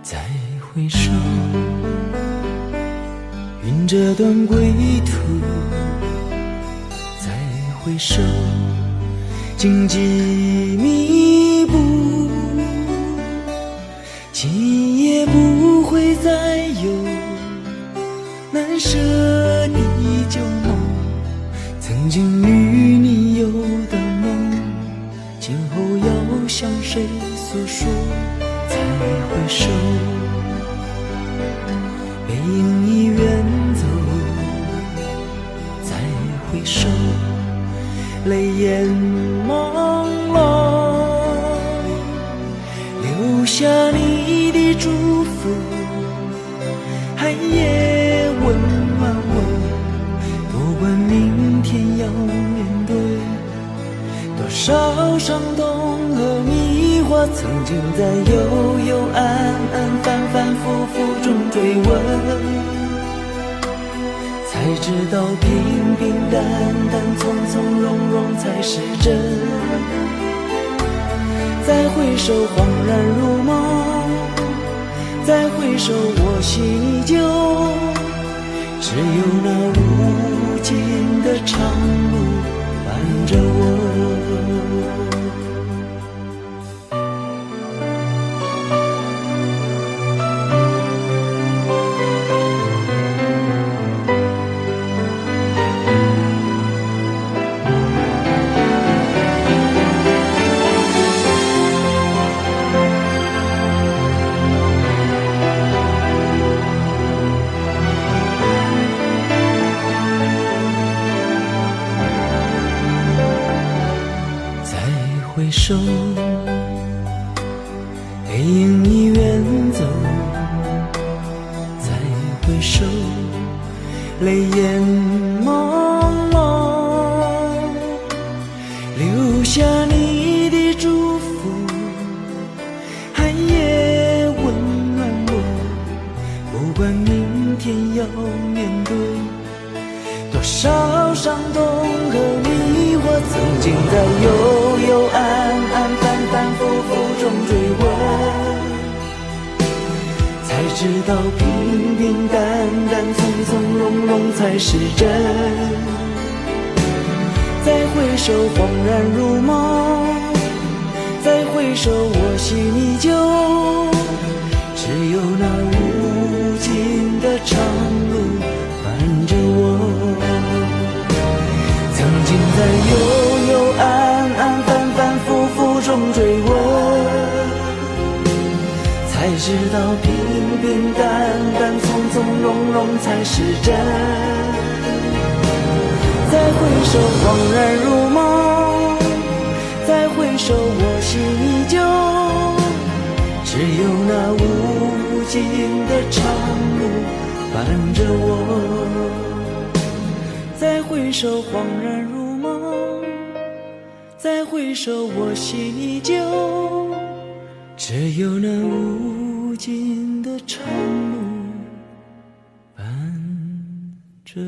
再回首，云这段归途，再回首，荆棘密布，今夜不会再有难舍的旧梦，曾经与你有的梦，今后要向谁诉说？再回首，背影已远走，再回首，泪眼朦胧，留下你的祝福，寒夜温暖我，不管明天要面对多少伤痛和迷惑，曾经在幽幽暗暗反反复复中追问，才知道平平淡淡从从容容才是真。再回首恍然如梦，再回首我心依旧，只有那无尽的长路伴着我。回首，背影已远走，再回首，泪眼朦胧，留下你的祝福，寒夜温暖我，不管明天要面对多少伤痛和迷惑，曾经在幽幽暗暗反反复复中追问，才知道平平淡淡从从容容才是真。再回首恍然如梦，再回首我心依旧，只有那无尽的长路伴着我。曾经在幽幽暗暗反反复复中追问，才知道平平淡淡从从容容才是真。再回首恍然如梦，再回首我心依旧，只有那无尽的长路伴着我。再回首恍然如梦，再回首我心依旧，只有那无尽的长路伴着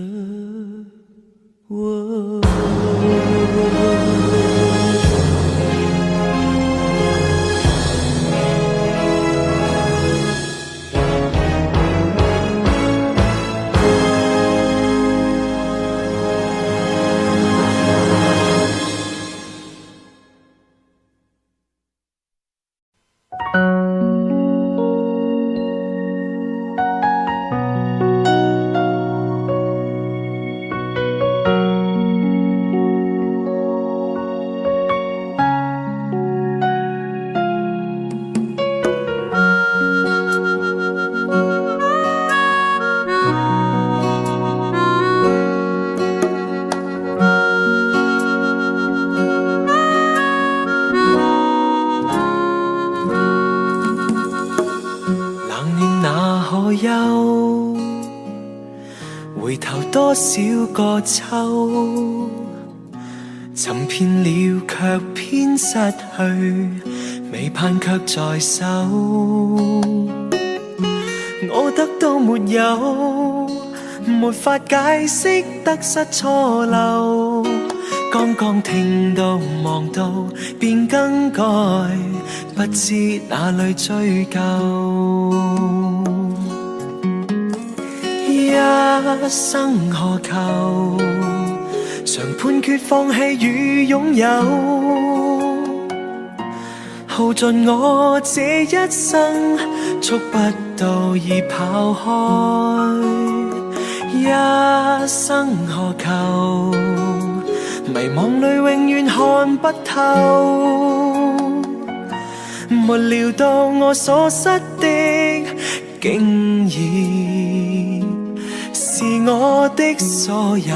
我。回頭多少個秋，尋遍了卻偏失去，未盼卻在手。我得到沒有，沒法解釋得失錯漏，剛剛聽到望到便更改，不知哪裏追究。生何求，常判決放棄與擁有，耗盡我這一生，觸不到已跑開。一生何求，迷惘裏永遠看不透，沒料到我所失的，竟然是我的所有。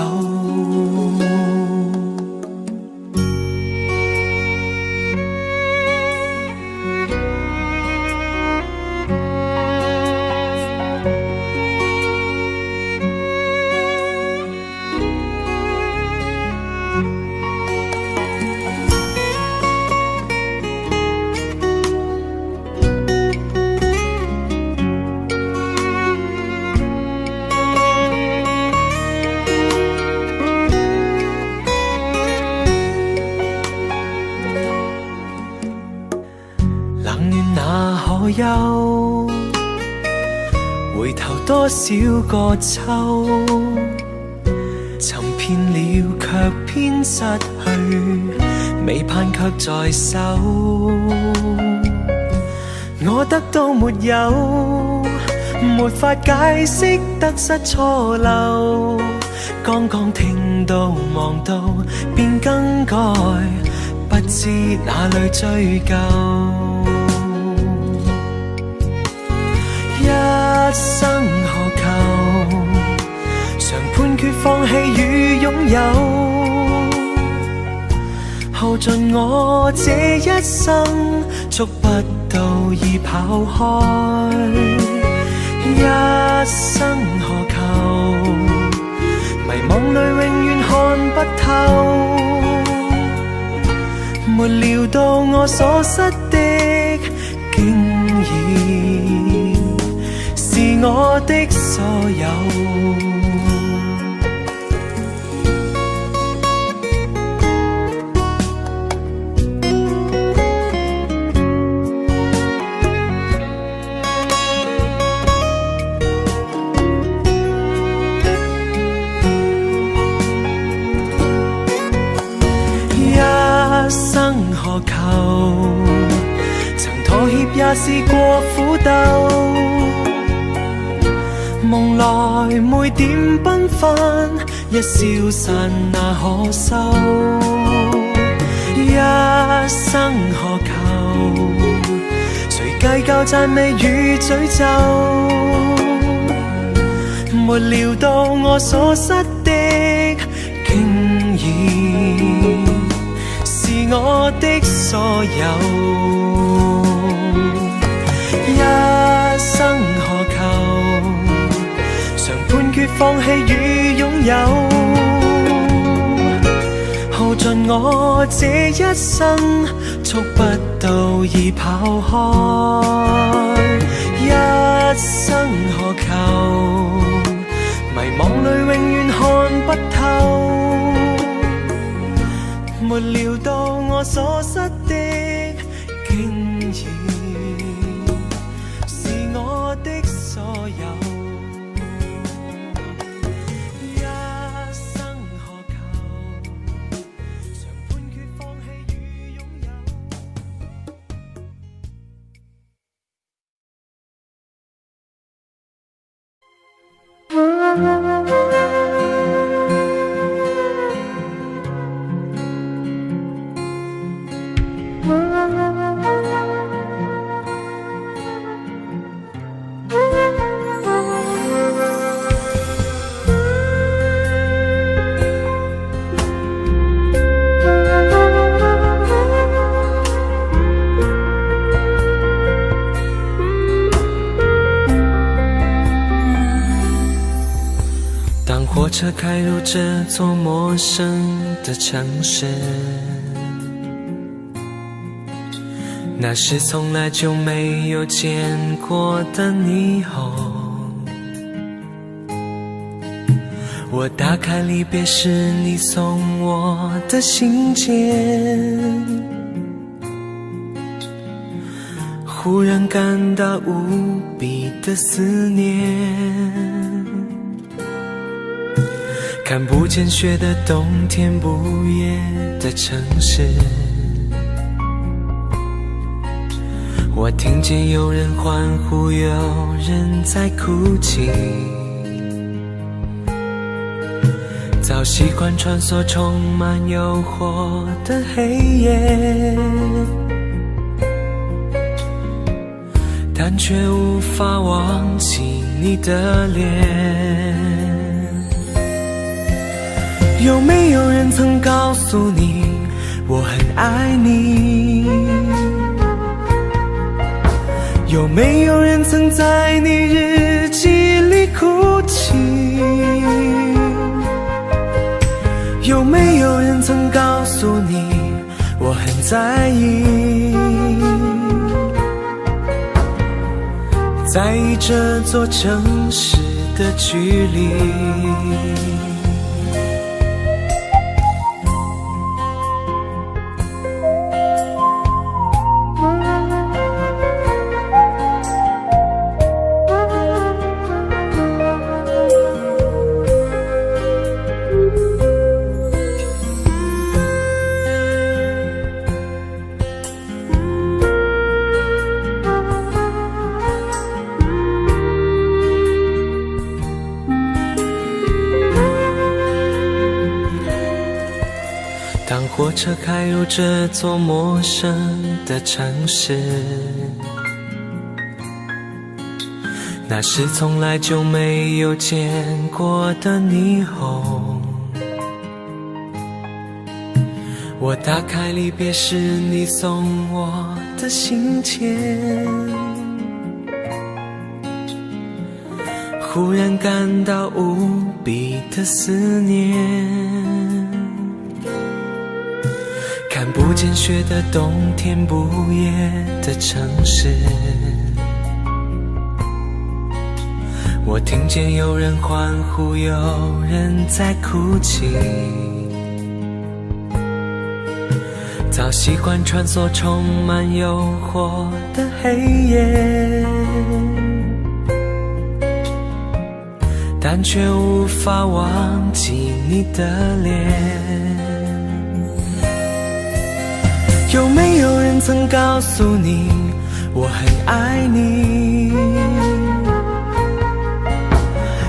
憂，回頭多少個秋，尋遍了卻偏失去，未盼卻在手。我得到沒有，沒法解釋得失錯漏，剛剛聽到望到便更改，不知哪裏追究。一生何求，常判決放棄與擁有，耗盡我這一生，觸不到已跑開。一生何求，迷惘裏永遠看不透，沒料到我所失的，竟然是我的所有。一生何求，曾妥協也試過苦鬥，夢來每點繽紛，一消散那可收。一生何求，誰計較讚美與詛咒，沒料到我所失的，竟然是我的所有。一生何求，常判決放棄與擁有，耗盡我這一生，觸不到已跑開。一生何求，迷惘裏永遠看不透，沒料到我所失的，竟然是我的所有。一生何求，常判決放棄與擁有。火车开入这座陌生的城市，那是从来就没有见过的霓虹。我打开离别时你送我的信件，忽然感到无比的思念。看不见雪的冬天，不夜的城市。我听见有人欢呼，有人在哭泣。早习惯穿梭充满诱惑的黑夜，但却无法忘记你的脸。有没有人曾告诉你我很爱你？有没有人曾在你日记里哭泣？有没有人曾告诉你我很在意？在意这座城市的距离。当火车开入这座陌生的城市，那是从来就没有见过的霓虹。我打开离别时你送我的信笺，忽然感到无比的思念。看不见雪的冬天，不夜的城市。我听见有人欢呼，有人在哭泣。早习惯穿梭充满诱惑的黑夜，但却无法忘记你的脸。有没有人曾告诉你我很爱你？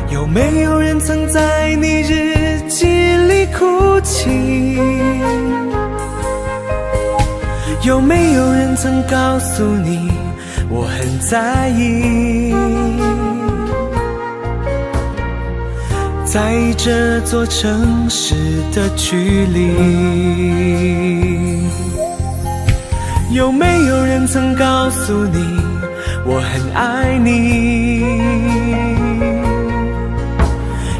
有没有人曾在你日记里哭泣？有没有人曾告诉你我很在意？在意这座城市的距离。有没有人曾告诉你我很爱你？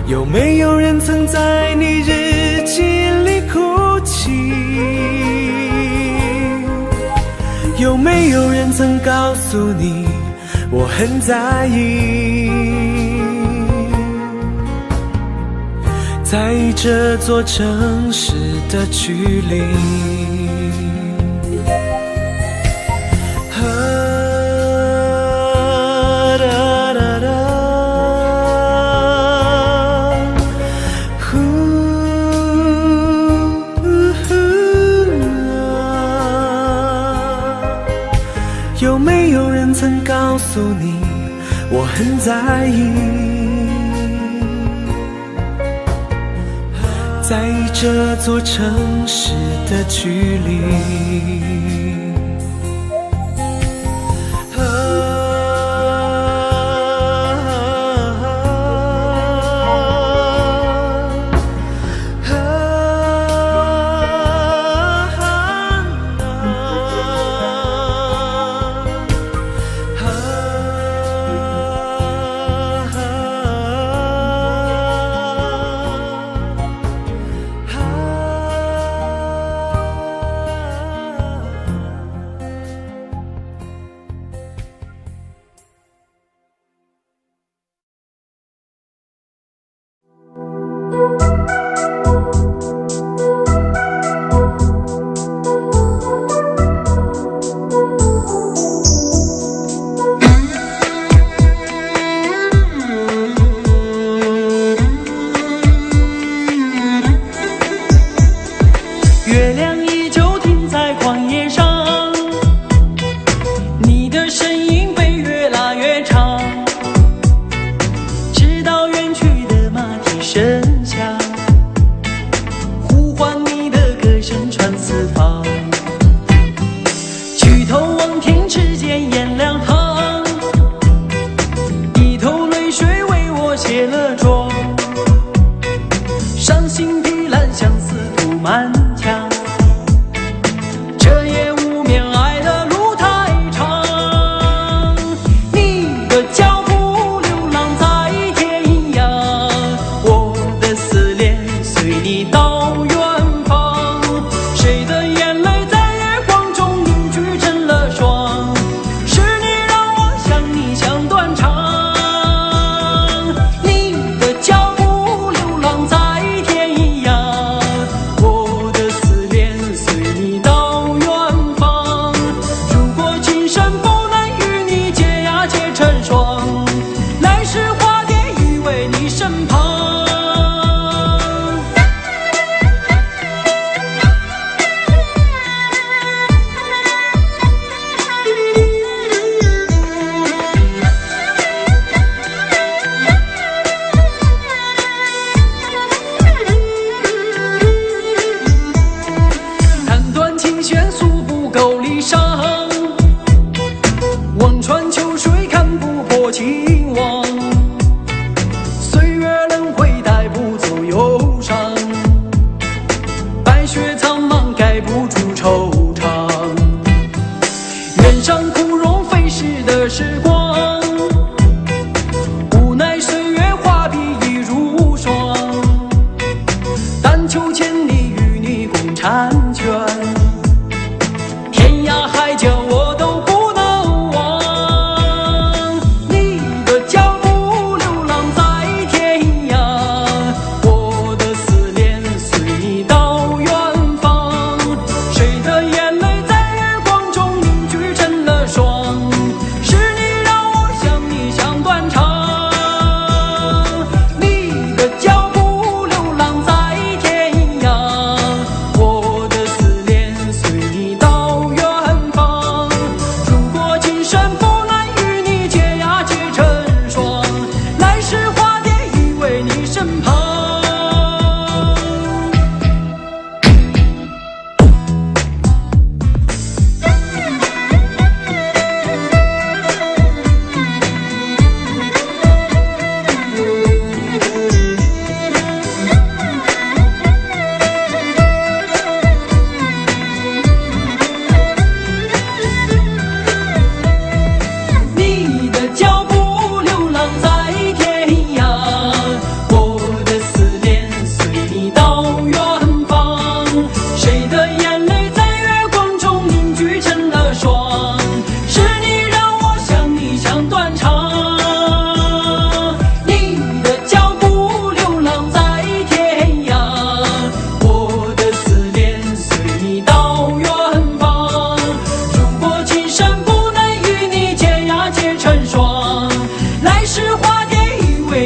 有没有人曾在你日记里哭泣？有没有人曾告诉你我很在意？在意这座城市的距离。有没有人曾告诉你我很在意？在意这座城市的距离。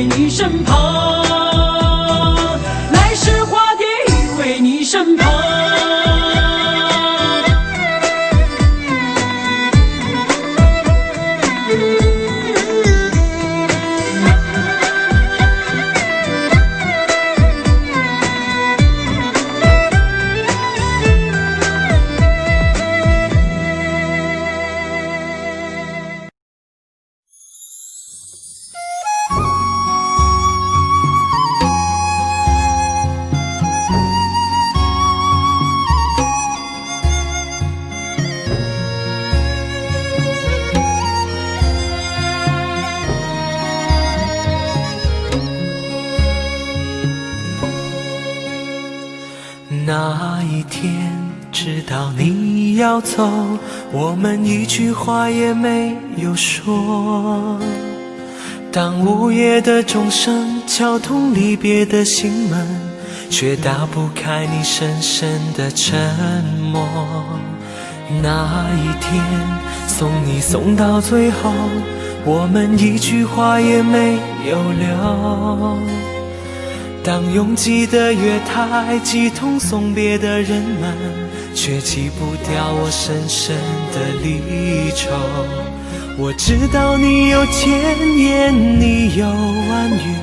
为你身旁，来世化蝶依偎你身旁。那一天知道你要走，我们一句话也没有说。当午夜的钟声敲痛离别的心门，却打不开你深深的沉默。那一天送你送到最后，我们一句话也没有留。当拥挤的月台挤痛送别的人们，却挤不掉我深深的离愁。我知道你有千言，你有万语，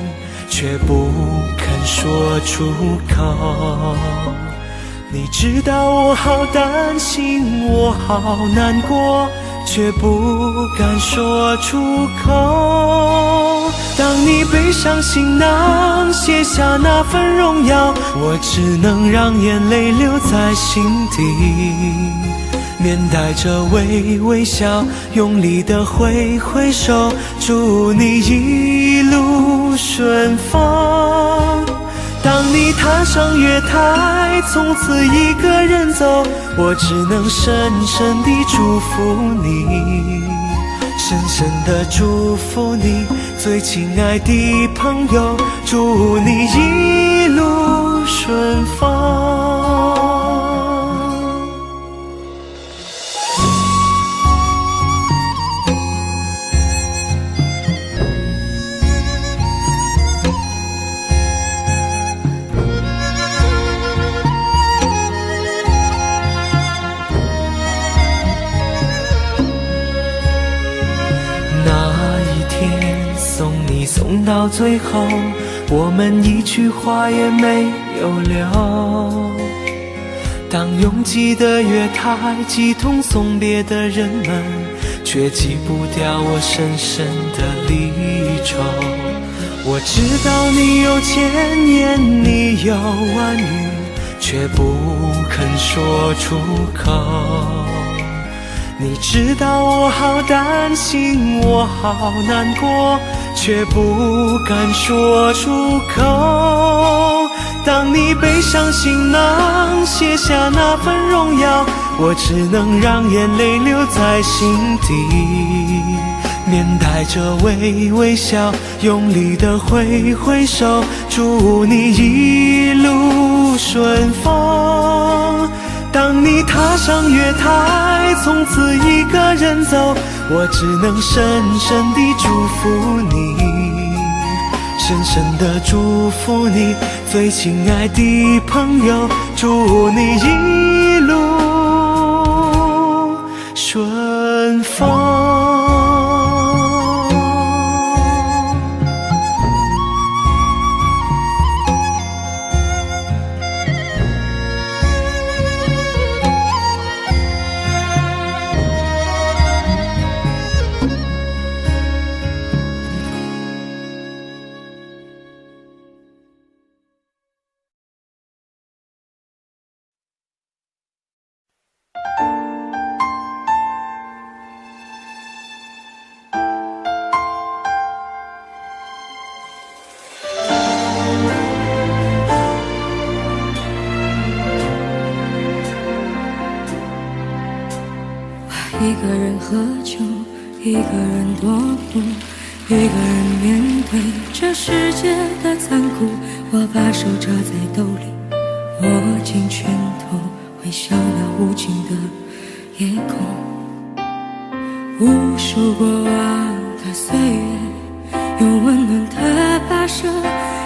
却不肯说出口。你知道我好担心，我好难过，却不敢说出口。当你背上行囊，卸下那份荣耀，我只能让眼泪留在心底，面带着微笑，用力地挥挥手，祝你一路顺风。当你踏上月台，从此一个人走，我只能深深地祝福你，深深地祝福你，最亲爱的朋友，祝你一路顺风。送到最后，我们一句话也没有留。当拥挤的月台挤痛送别的人们，却挤不掉我深深的离愁。我知道你有千言，你有万语，却不肯说出口。你知道我好担心，我好难过，却不敢说出口。当你背上行囊，卸下那份荣耀，我只能让眼泪留在心底，面带着微笑，用力地挥挥手，祝你一路顺风。当你踏上月台，从此一个人走，我只能深深地祝福你，深深地祝福你，最亲爱的朋友，祝你一路顺风。一个人喝酒，一个人踱步，一个人面对这世界的残酷。我把手插在兜里，握紧拳头，微笑那无尽的夜空。无数过往的岁月，用温暖的白舍，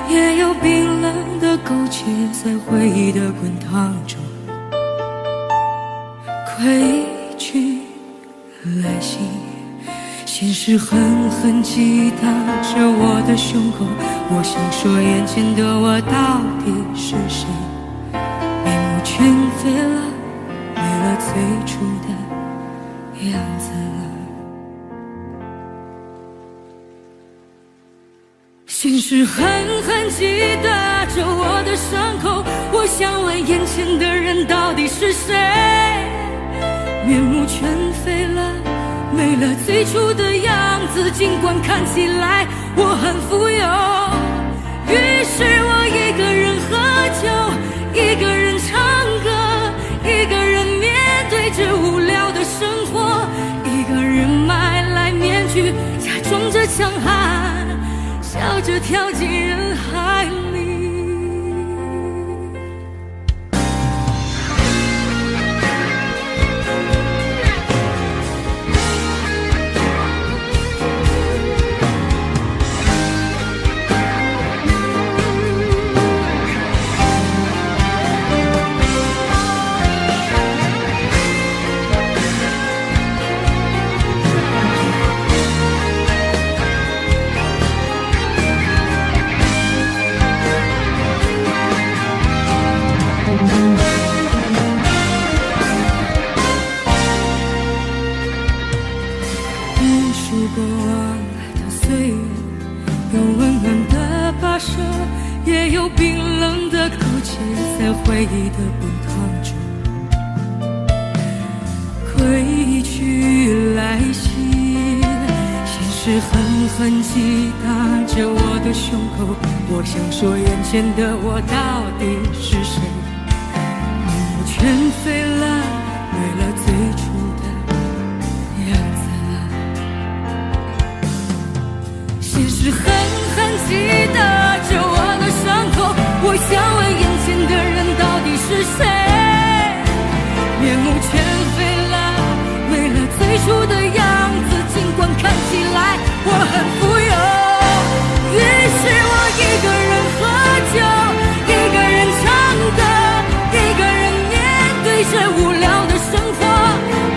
也有冰冷的苟且，在回忆的滚烫中归去来兮。现实狠狠击打着我的胸口，我想说眼前的我到底是谁？面目全非了，没了最初的样子了。现实狠狠击打着我的伤口，我想问眼前的人到底是谁？面目全非了，没了最初的样子，尽管看起来我很富有。于是我一个人喝酒，一个人唱歌，一个人面对着无聊的生活，一个人买来面具，假装着强悍，笑着跳进人海里。回忆的滚烫中归去来兮，现实狠狠击打着我的胸口，我想说眼前的我到底是谁？面目全非了，没了最初的样子了。现实狠狠击打着我的伤口，我想问眼前的人到底是谁？面目全非了，没了最初的样子，尽管看起来我很富有。于是我一个人喝酒，一个人唱歌，一个人面对着无聊的生活，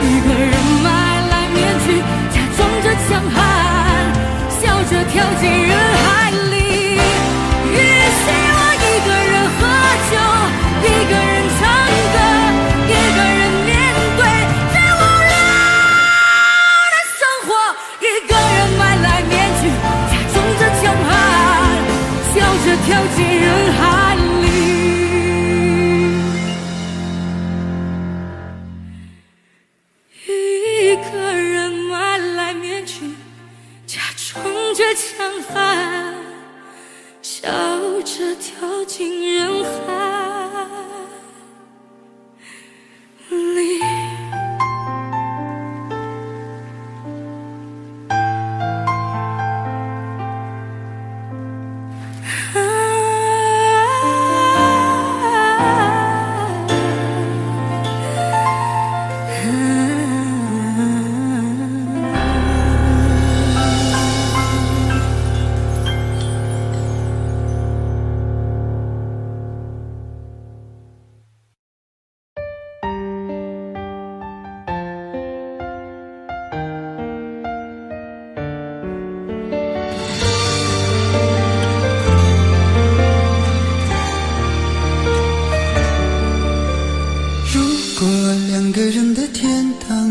一个人买来面具，假装着强悍，笑着跳进人海里。于是我一个人喝酒，一个人唱歌，一个人面对最无聊的生活，一个人买来面具，假装着强悍，笑着跳进人海里。一个人买来面具，假装着强悍，笑着跳进人海里。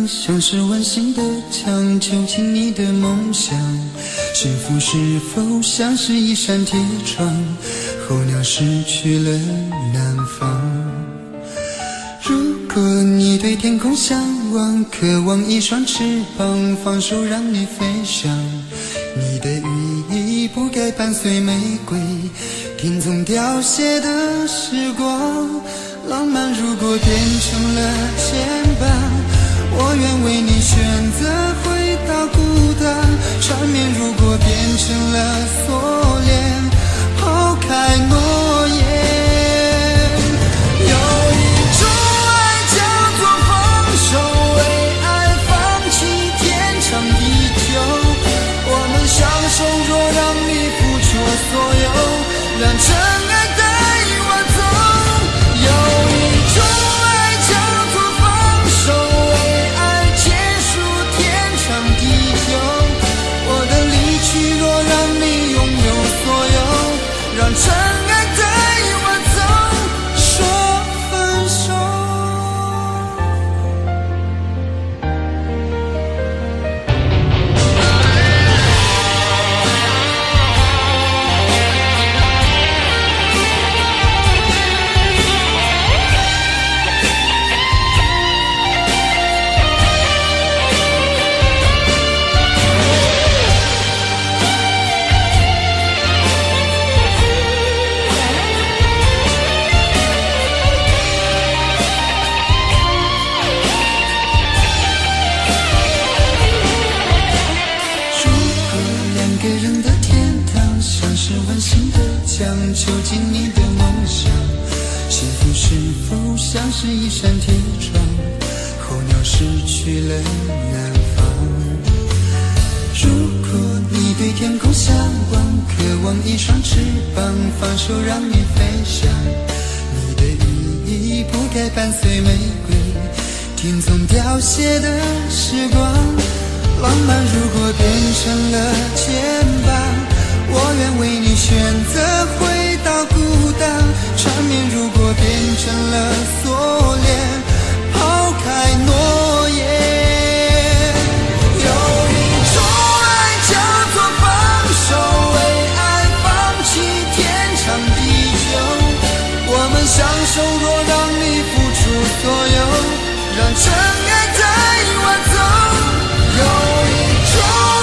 像是温馨的墙，囚禁你的梦想。幸福是否像是一扇铁窗，候鸟失去了南方。如果你对天空向往，渴望一双翅膀，放手让你飞翔。你的羽翼不该伴随玫瑰，听从凋谢的时光。浪漫如果变成了牵绊，我愿为你选择回到孤单。缠绵如果变成了锁链，抛开诺言。有一种爱叫做放手，为爱放弃天长地久。我们相守，若让你付出所有，让真爱带我走。有一种爱叫做放手，为爱结束天长地久。我的离去若让你拥有所有，让真爱带我走，说分手。囚禁你的梦想，幸福是否像是一扇铁窗，候鸟失去了南方。如果你对天空向往，渴望一双翅膀，放手让你飞翔，你的羽翼不该伴随玫瑰，听从凋谢的时光。浪漫如果变成了肩膀，我愿为你选择回到孤岛，缠绵如果变成了锁链，抛开诺言。有一种爱叫做放手，为爱放弃天长地久。我们相守，若让你付出所有，让真爱带我走。有一种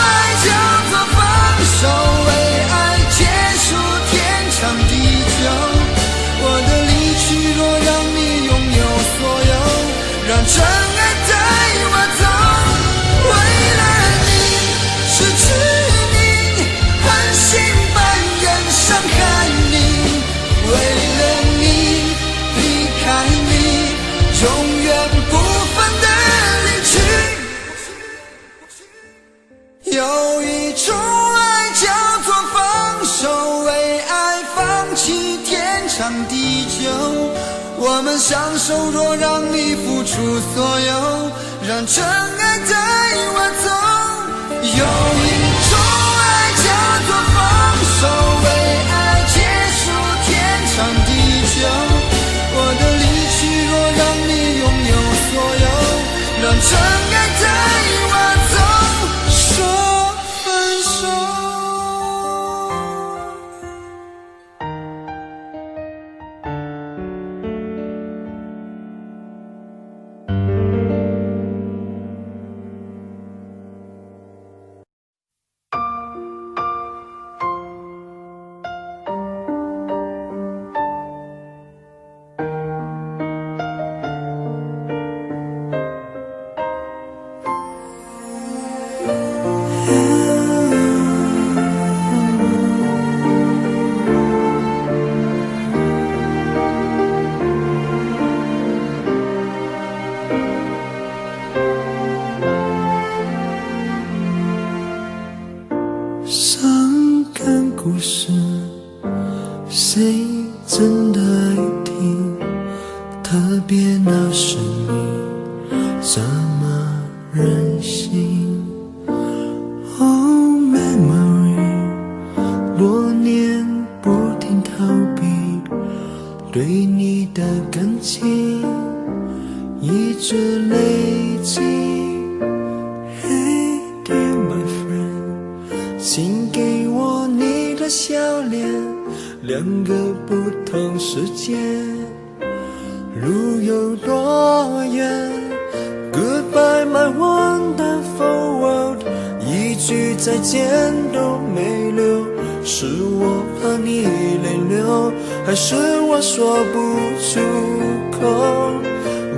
爱叫做放手，让真爱带我走，为了你失去你，狠心扮演伤害你，为了你离开你，永远不分的离去。有一种爱叫做放手，为爱放弃天长地久。我们相守，若让你付出所有，让真爱带我走。有一种爱叫做放手，为爱结束天长地久。我的离去若让你拥有所有，让真爱带我走，说分手。故事，谁真的爱听？特别那是你，怎么任性 ？Oh memory， 多年不停逃避，对你的感情一直累积。Hey dear my friend， 请给我你的笑脸，两个不同世界，路有多远 ？Goodbye my wonderful world， 一句再见都没留，是我怕你泪流，还是我说不出口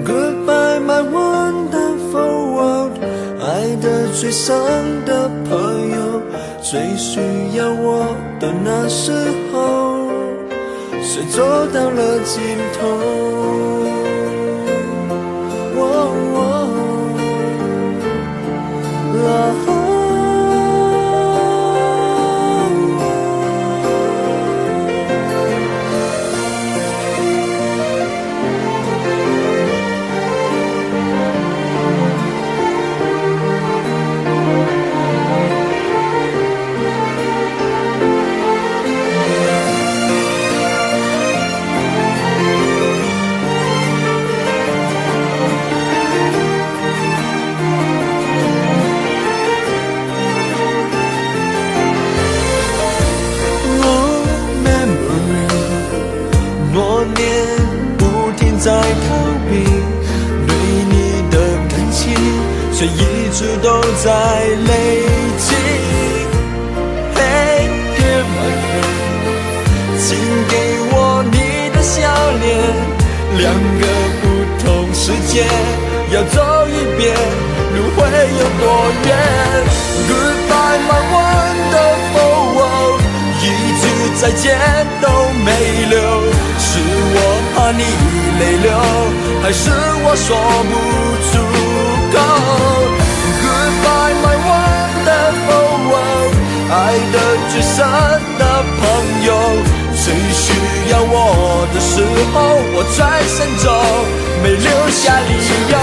？Goodbye my wonderful world， 爱得最深的朋友，最需要我的那时候，谁走到了尽头？却一直都在累积。Hey dear my friend， 请给我你的笑脸，两个不同世界要走一遍，路会有多远 ？Goodbye my wonderful world， 一句再见都没留，是我怕你泪流，还是我说不出口 ？Goodbye my wonderful world， 爱的最深的朋友，最需要我的时候，我转身走，没留下理由。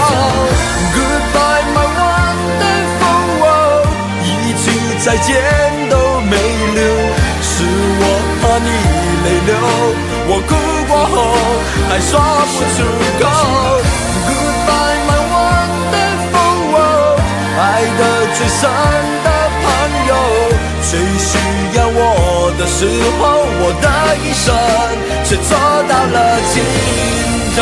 Goodbye my wonderful world， 一句再见都没留，是我怕你泪流，我哭过后还说不出口。Goodbye my wonderful world， 爱的最深的朋友，最需要我的时候，我的一生却走到了尽头。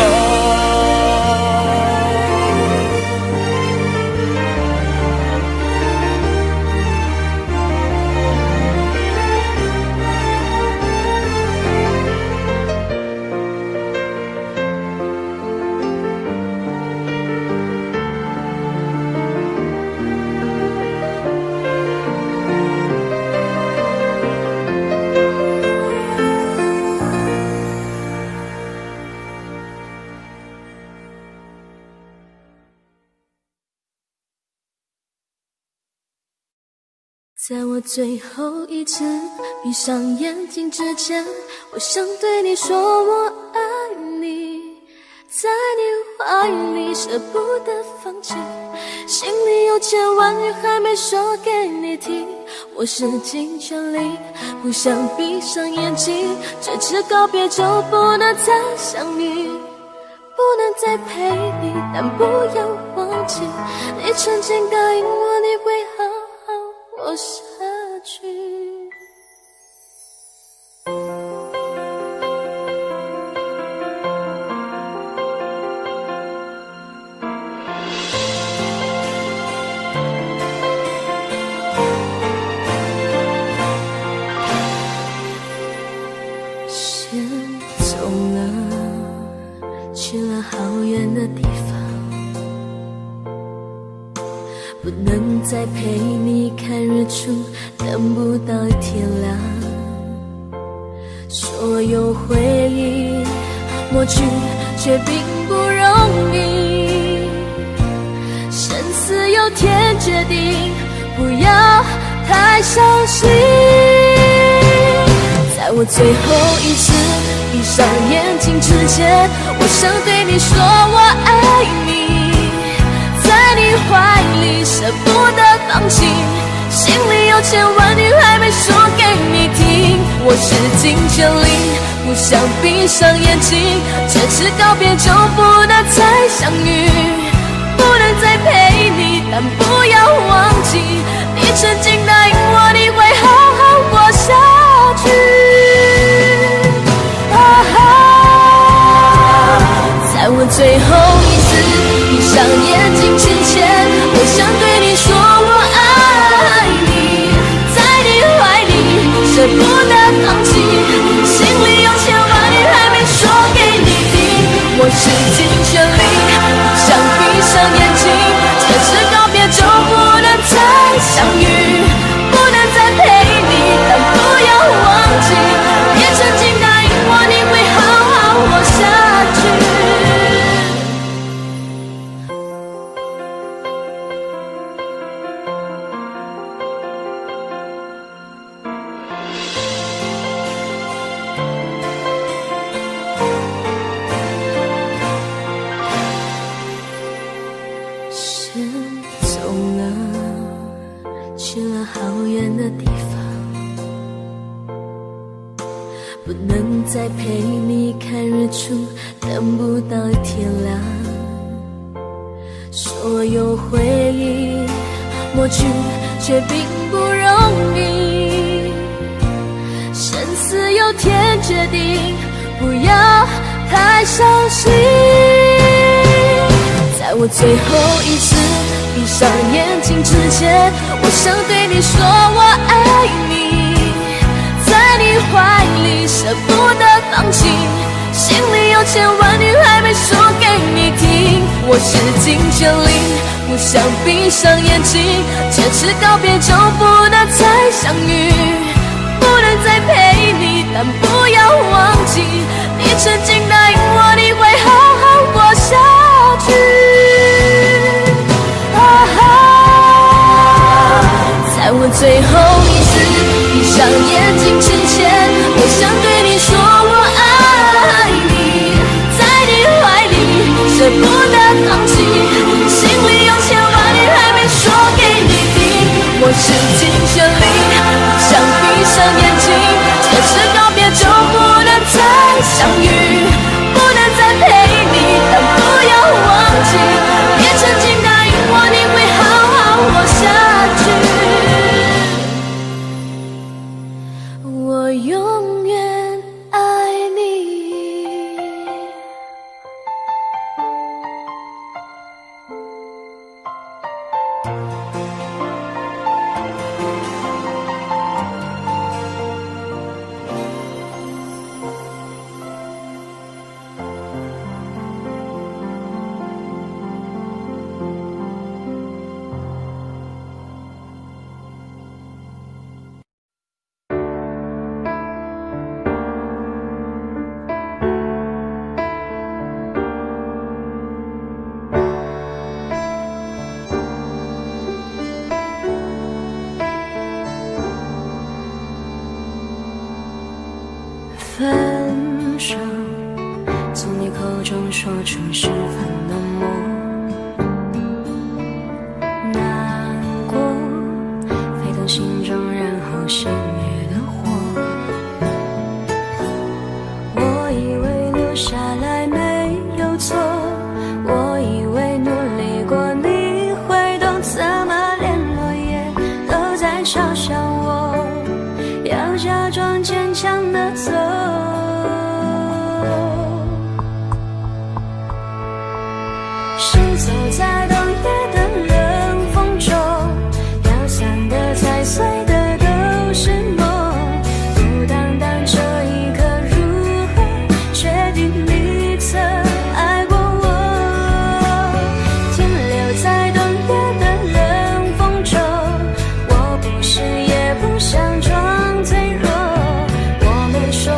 在我最后一次闭上眼睛之前，我想对你说我爱你，在你怀里舍不得放弃，心里有千万语还没说给你听，我使尽全力不想闭上眼睛，这次告别就不能再相遇，不能再陪你，但不要忘记你曾经答应我你会好好活下去。先走了，去了好远的地方，不能再陪你看日出，等不到天亮。所有回忆抹去，却并不容易。生死有天决定，不要太伤心。在我最后一次闭上眼睛之前，我想对你说我爱你，在你怀里舍不得放弃，心里有千万语还没说给你听，我使尽全力不想闭上眼睛，这次告别就不能再相遇，不能再陪你，但不要忘记你曾经答应我你会好好活下去。在我最后一次闭上眼睛之前，我想对你说我爱你，在你怀里舍不得放弃，心里有千万语还没说给你听，我使尽全力不想闭上眼睛，这次告别就不能再相遇，不能再陪你，但不要忘记你曾经答应我你会好好活下去。先走了，去了好远的地方，不能再陪你看日出，等不到天亮。所有回忆抹去，却并不容易。生死有天决定，不要太伤心。在我最后一次闭闭上眼睛之前，我想对你说我爱你，在你怀里舍不得放弃，心里有千万句还没说给你听。我使尽全力，不想闭上眼睛，坚持告别就不能再相遇，不能再陪你，但不要忘记，你曾经答应我你会好好过下去。在我最后一次闭上眼睛之前，我想对你说我爱你，在你怀里舍不得放弃，心里有千万句还没说给你听。我使尽全力，不想闭上眼睛，坚持告别就不能再相遇，不能再陪你，但不要忘记，你曾经答应我你会好好活下去。我永远爱你。分手，从你口中说出十分冷漠，难过沸腾心中，然后熄灭的火。我以为留下来没有错，我以为努力过你会懂，怎么连落叶都在嘲笑我，要假装坚强的走。是走在冬夜的冷风中，飘散的踩碎的都是梦，不单单这一刻，如何确定你曾爱过我？停留在冬夜的冷风中，我不是也不想装脆弱，我没说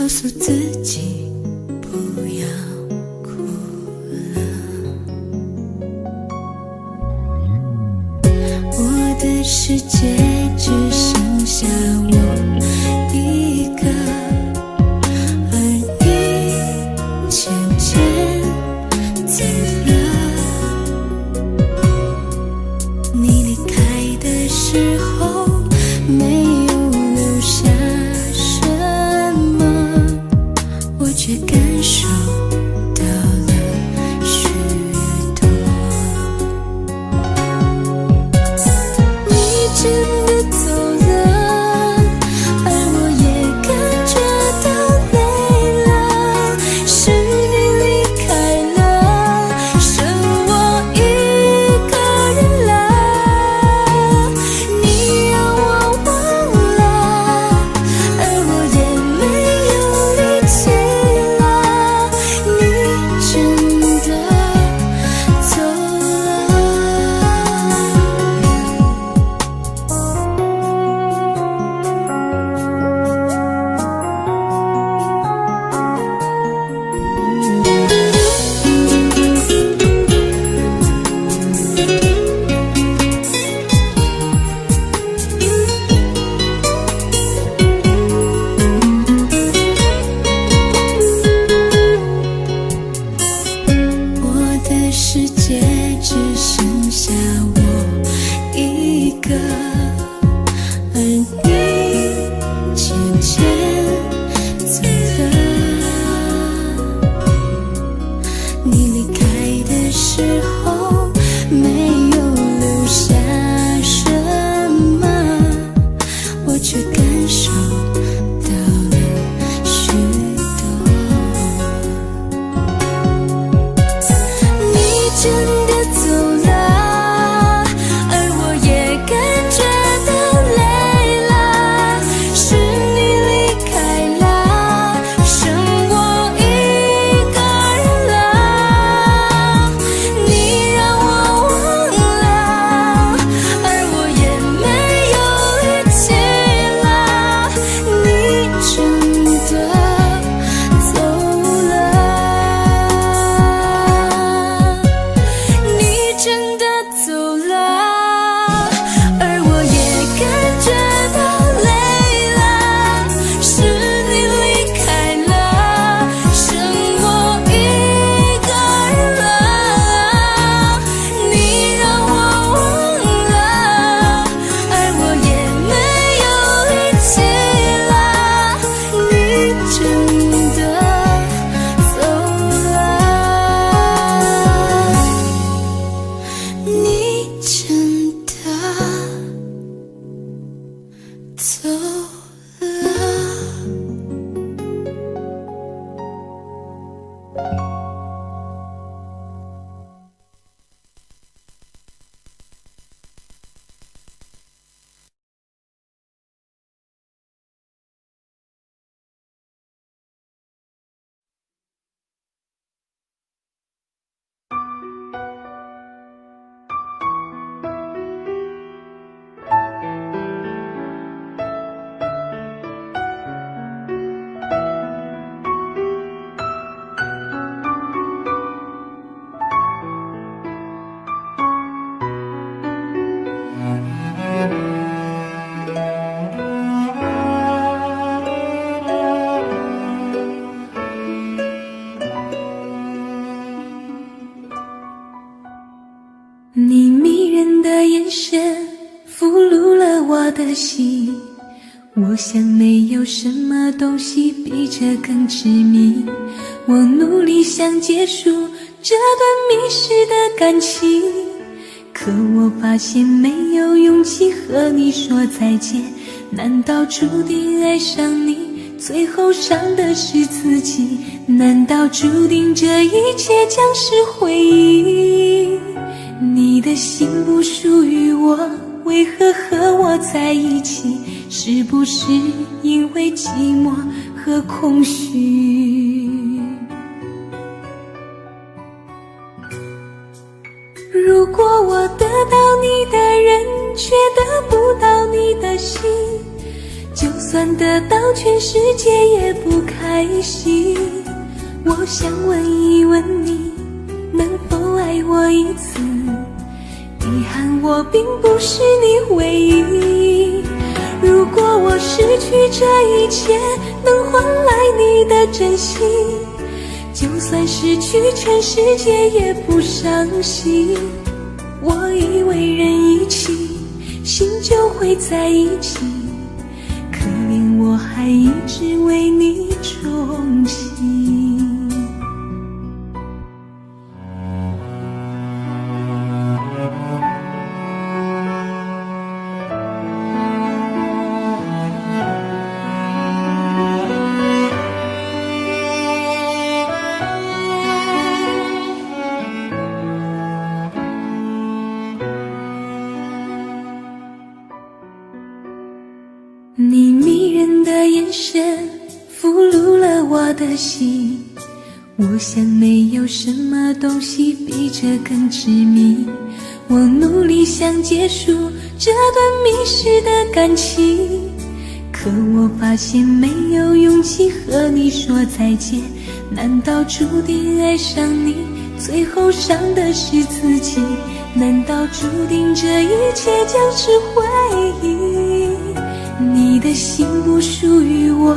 告诉自己不要哭了。我的世界只剩下我一个，而你渐渐走了。你离开的时候没有留下什么，我却感受到了许多。你真的走了，而我也感觉到累了，是你离开了，剩我一个人了。你让我忘了，而我也没有力气了。你真的走了。我的世界只剩下我一个，而你渐渐走了。你离开的时候没有留下什么，我却感受到了许多。你真的走了，而我也感觉到累了，是你离开了，剩我一个人了。你让我忘了，而我也没有力气了。你真的走了。你真的走了，而我也感觉到累了，是你离开了，剩我一个人了。你让我忘了，而我也没有力气了。你真的走了。你真的走了。你迷人的眼神俘虏了我的心，我想没有什么东西比这更致命。我努力想结束这段迷失的感情，可我发现没有勇气和你说再见。难道注定爱上你，最后伤的是自己？难道注定这一切将是回忆？你的心不属于我，为何和我在一起？是不是因为寂寞和空虚？如果我得到你的人，却得不到你的心，就算算得到全世界也不开心。我想问一问你，能否爱我一次？遗憾我并不是你唯一。如果我失去这一切能换来你的真心，就算失去全世界也不伤心。我以为人一起，心就会在一起，可怜我还一直为你钟情。你迷人的眼神俘虏了我的心，我想没有什么东西比这更致命。我努力想结束这段迷失的感情，可我发现没有勇气和你说再见。难道注定爱上你，最后伤的是自己？难道注定这一切将是回忆？你的心不属于我，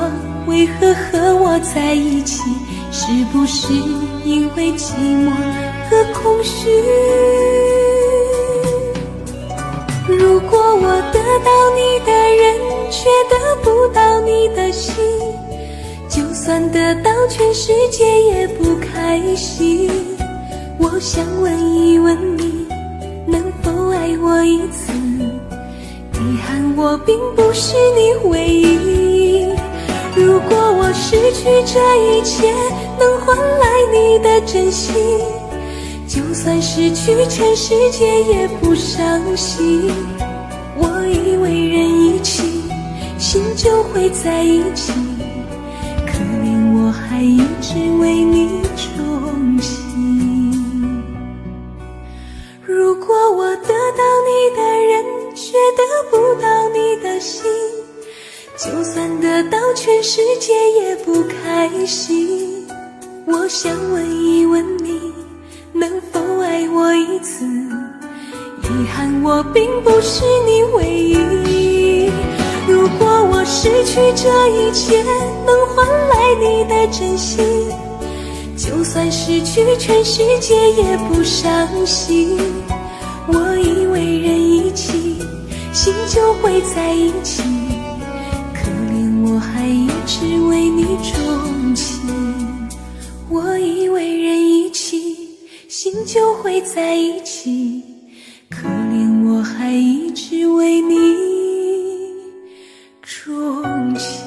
为何和我在一起？是不是因为寂寞和空虚？如果我得到你的人，却得不到你的心，就算得到全世界也不开心。我想问一问你，能否爱我一次？遗憾我并不是你唯一。如果我失去这一切能换来你的真心，就算失去全世界也不伤心。我以为人一起，心就会在一起，可怜我还一直为你钟情。如果我得到你的人，却得不到你的心，就算得到全世界也不开心。我想问一问你，能否爱我一次？遗憾我并不是你唯一。如果我失去这一切能换来你的真心，就算失去全世界也不伤心。我以为人一起，心就会在一起，可怜我还一直为你钟情。我以为人一起，心就会在一起，可怜我还一直为你钟情。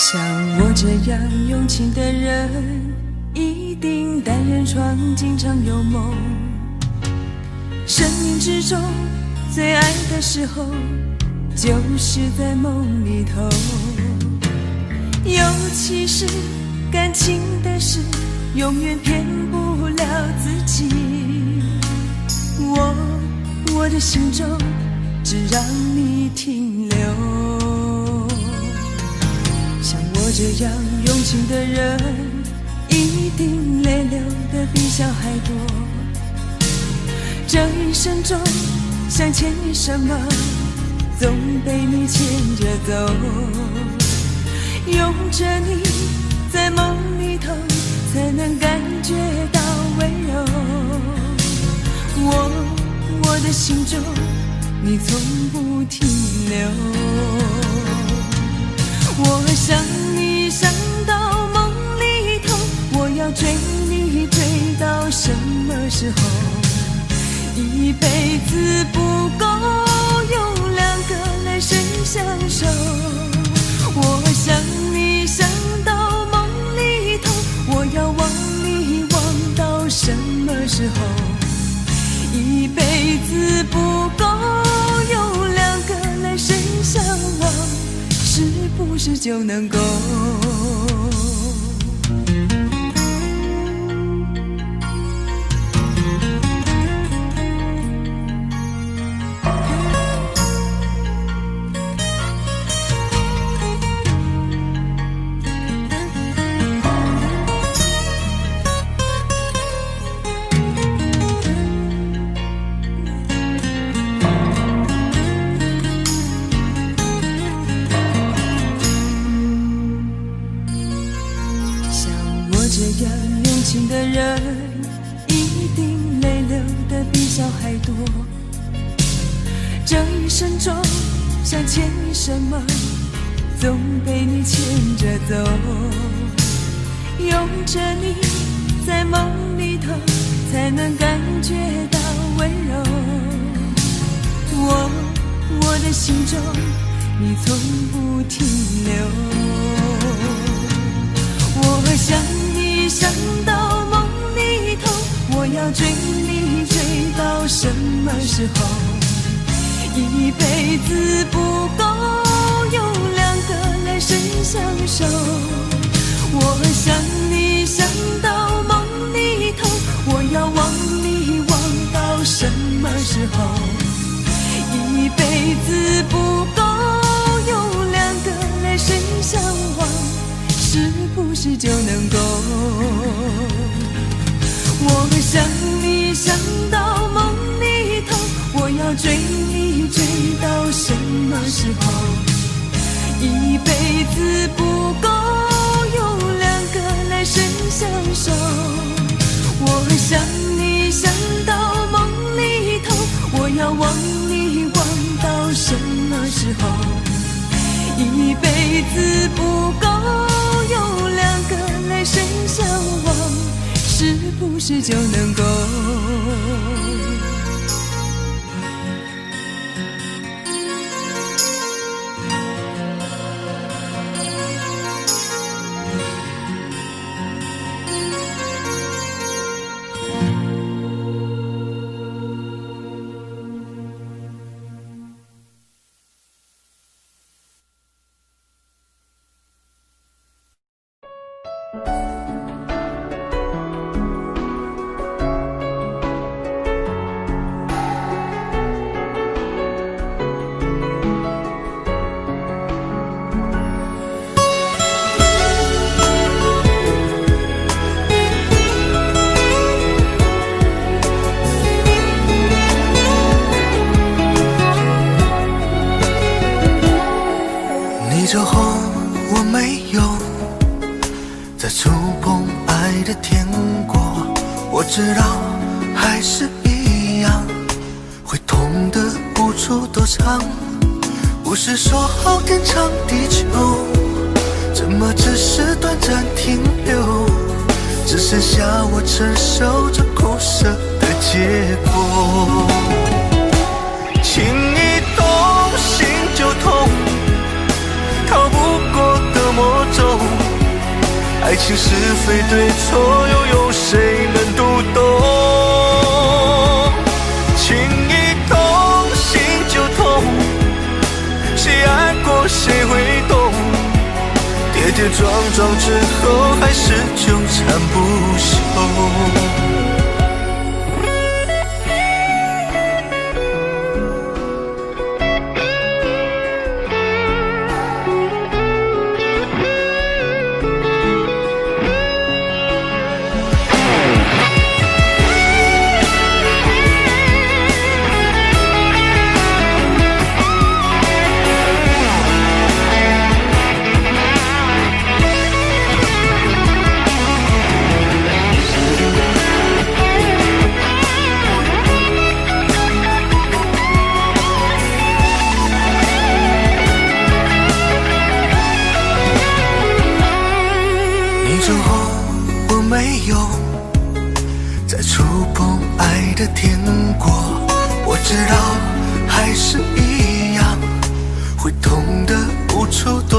像我这样用情的人，一定单人床经常有梦。生命之中最爱的时候，就是在梦里头。尤其是感情的事，永远骗不了自己。我的心中只让你停留。像我这样用情的人，一定泪流得比小孩多。这一生中想牵你什么，总被你牵着走。拥着你在梦里头，才能感觉到温柔。我的心中你从不停留。我想你想到梦里头，我要追你追到什么时候？一辈子不够，有两个来生相守。我想你想到梦里头，我要忘你忘到什么时候？一辈子不够，有两个来生相望，是不是就能够？这样用情的人，一定泪流的比小孩多。这一生中，想牵你什么，总被你牵着走。拥着你，在梦里头，才能感觉到温柔。我的心中，你从不停留。我想你想到梦里头，我要追你追到什么时候？一辈子不够，有两个来生相守。我想你想到梦里头，我要忘你忘到什么时候？一辈子不够，有两个来生相望，是不是就能够？我想你想到梦里头，我要追你追到什么时候？一辈子不够，有两个来生相守。我想你想到梦里头，我要忘你忘到什么时候？一辈子不够，有两个来生相望，是不是就能够？你走后，我没有再触碰爱的天国。我知道还是一样，会痛得无处躲藏。不是说好天长地久，怎么只是短暂停留？只剩下我承受着苦涩的结果。情一动，心就痛，逃不过的魔咒，爱情是非对错，又有谁能读懂？情一动，心就痛，谁爱过谁会懂？跌跌撞撞之后，还是纠缠不休。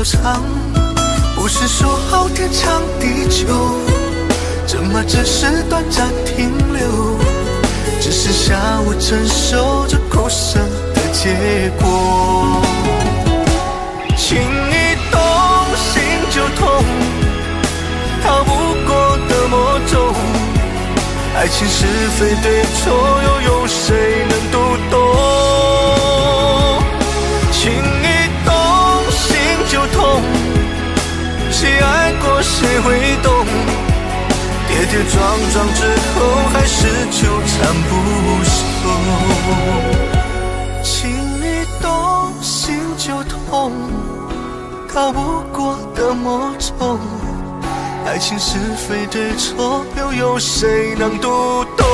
收场，不是说好天长地久，这么只是短暂停留，只剩下我承受着哭声的结果。情一动心就痛，逃不过的魔咒，爱情是非对错，又有谁能读懂？情一动心就痛，谁爱过谁会懂？跌跌撞撞之后，还是纠缠不休。情一动心就痛，逃不过的魔咒，爱情是非对错，又有谁能读懂？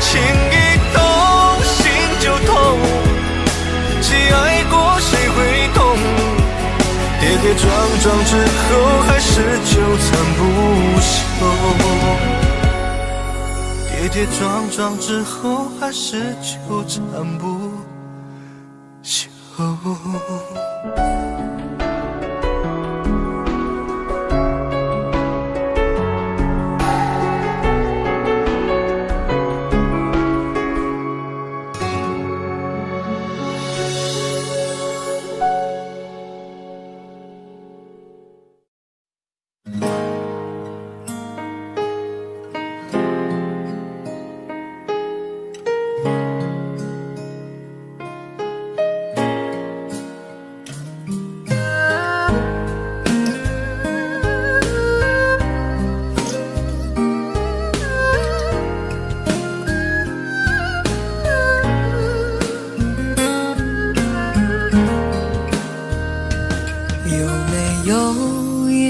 情一动心就痛，谁爱过谁会懂？跌跌撞撞之后，还是纠缠不休。跌跌撞撞之后，还是纠缠不休。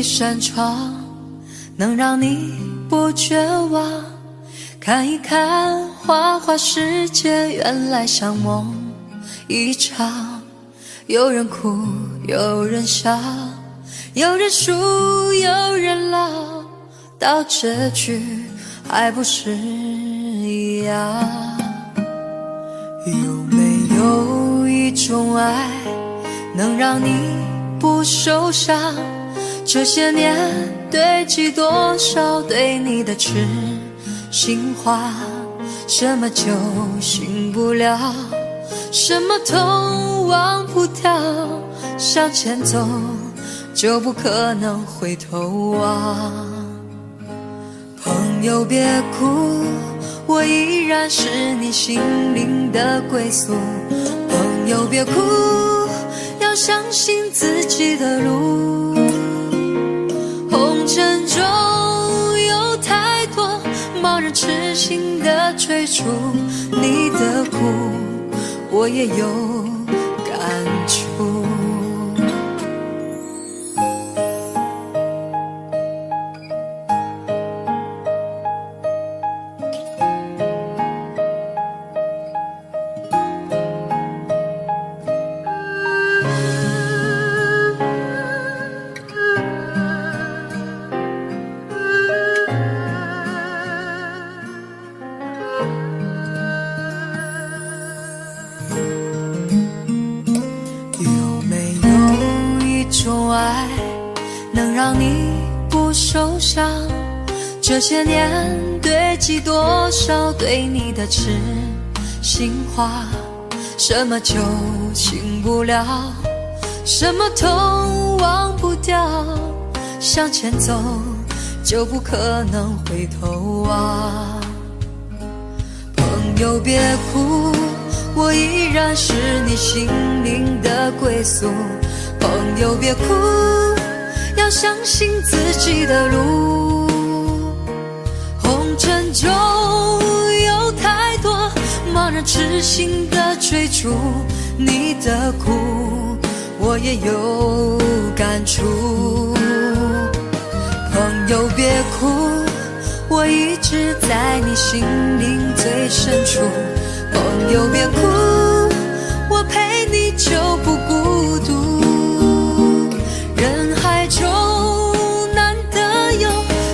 扇窗能让你不绝望，看一看花花世界，原来像梦一场。有人哭，有人笑，有人输，有人老，到结局还不是一样。有没有一种爱能让你不受伤？这些年堆积多少对你的痴心话，什么酒醒不了，什么痛忘不掉，向前走就不可能回头望。朋友别哭，我依然是你心灵的归宿。朋友别哭，要相信自己的路。红尘中有太多盲人痴心的追逐，你的苦我也有感触。让你不受伤，这些年堆积多少对你的痴心话，什么酒醒不了，什么痛忘不掉，向前走就不可能回头望。朋友别哭，我依然是你心灵的归宿。朋友别哭，要相信自己的路。红尘中有太多盲人痴心的追逐，你的苦我也有感触。朋友别哭，我一直在你心灵最深处。朋友别哭，我陪你就不孤独。人海中难得有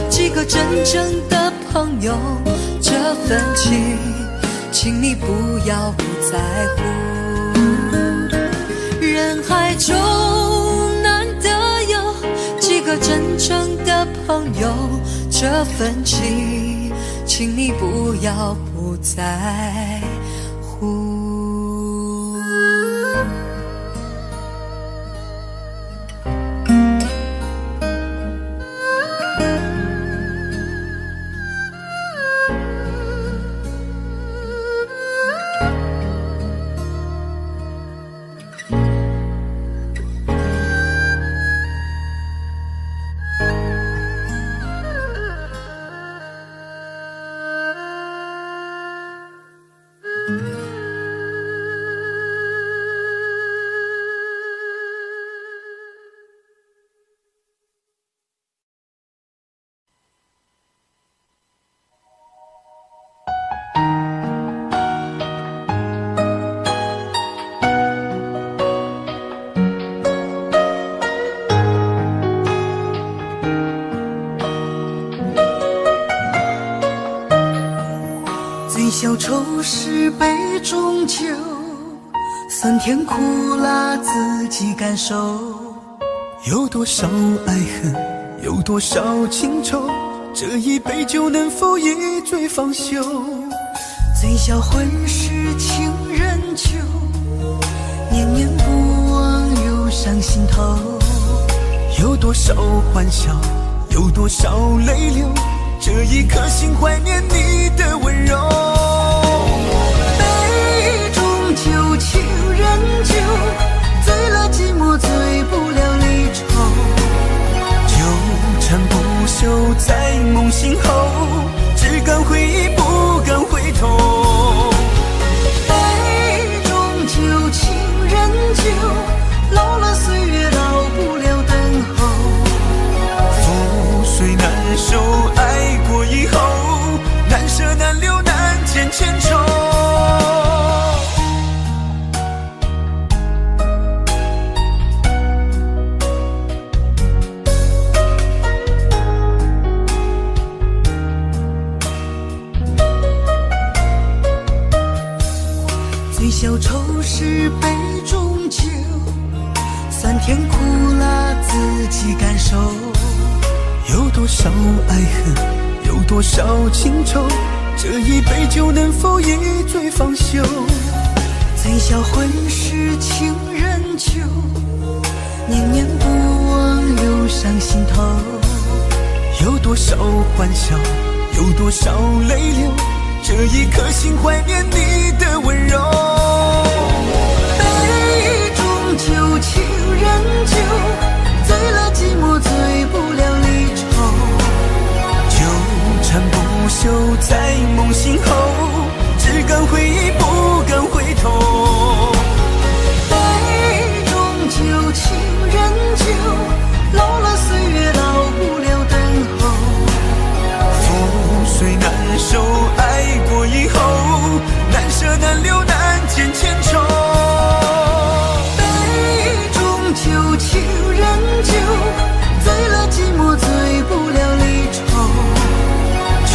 几个真正的朋友，这份情请你不要不在乎。人海中正的朋友，这份情，请你不要不在乎。醉消愁是杯中酒，酸甜苦辣自己感受。有多少爱恨，有多少情愁，这一杯酒能否一醉方休？醉消魂是情人酒，念念不忘忧伤心头。有多少欢笑，有多少泪流，这一颗心怀念你的温柔。杯中酒，情人酒，醉了寂寞，醉不了离愁。纠缠不休在梦醒后，只敢回忆不敢回头。杯中酒，情人酒，老了岁月老不了等候。覆水难收，爱过以后，难舍难留难见千愁。醉消愁是杯中酒，酸甜苦辣自己感受。有多少爱恨，有多少情愁，这一杯酒能否一醉方休？醉消魂是情人酒，念念不忘忧伤心头。有多少欢笑，有多少泪流，这一颗心怀念你的温柔。杯中酒，情人酒，醉了寂寞，醉不了离愁。纠缠不休在梦醒后，只敢回忆不敢回头。杯中酒，情人酒，老了岁月老不了等候。覆水难收，爱过以后，难舍难留难见千愁。杯中酒，情人酒，醉了寂寞，醉不了离愁。纠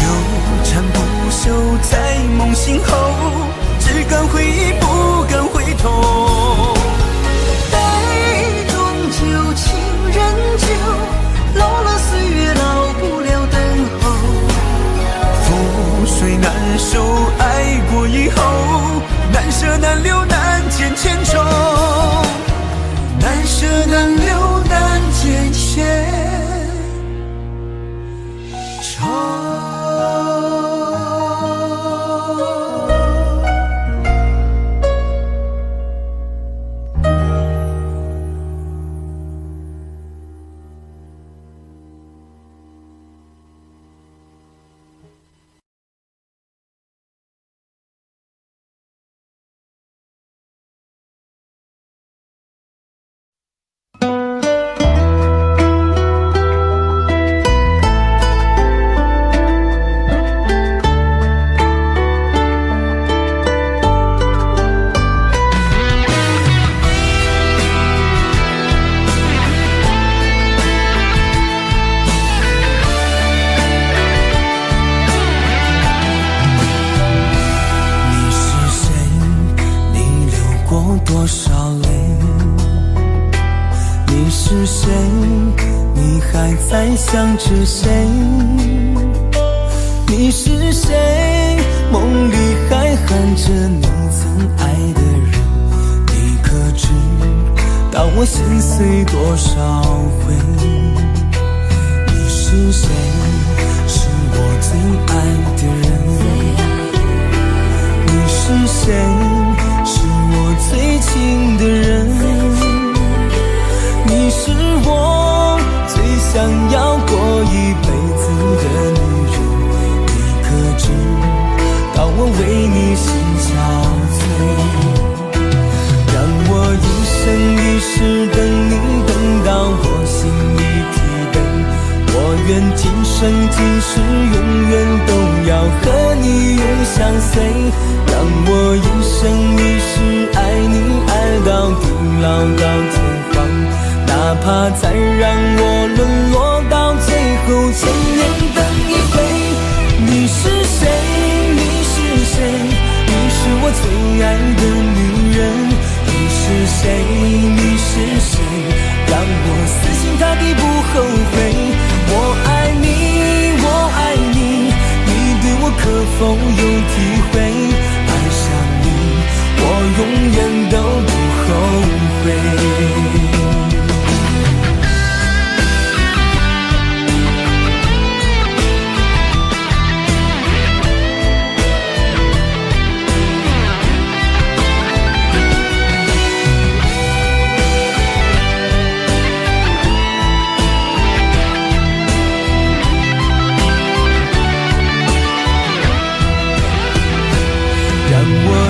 缠不休在梦醒后，只敢回忆不敢回头。杯中酒，情人酒，老了岁月老不了等候。覆水难收，爱过以后，难舍难留难见千愁。难舍难留难见千愁。你还在想着谁？你是谁？梦里还喊着你曾爱的人，你可知道我心碎多少回？你是谁？是我最爱的人。你是谁？是我最亲的人。你是我最想要过一辈子的女人。你可知道我为你心憔悴？让我一生一世等你，等到我心已疲惫。我愿今生今世永远都要和你永相随。让我一生一世爱你，爱到地老到天荒。哪怕再让我沦落到最后1000年等一回。你是谁？你是谁？你是我最爱的女人。你是谁？你是谁？让我死心塌地不后悔。我爱你，我爱你，你对我可否有体会？爱上你，我永远都不后悔。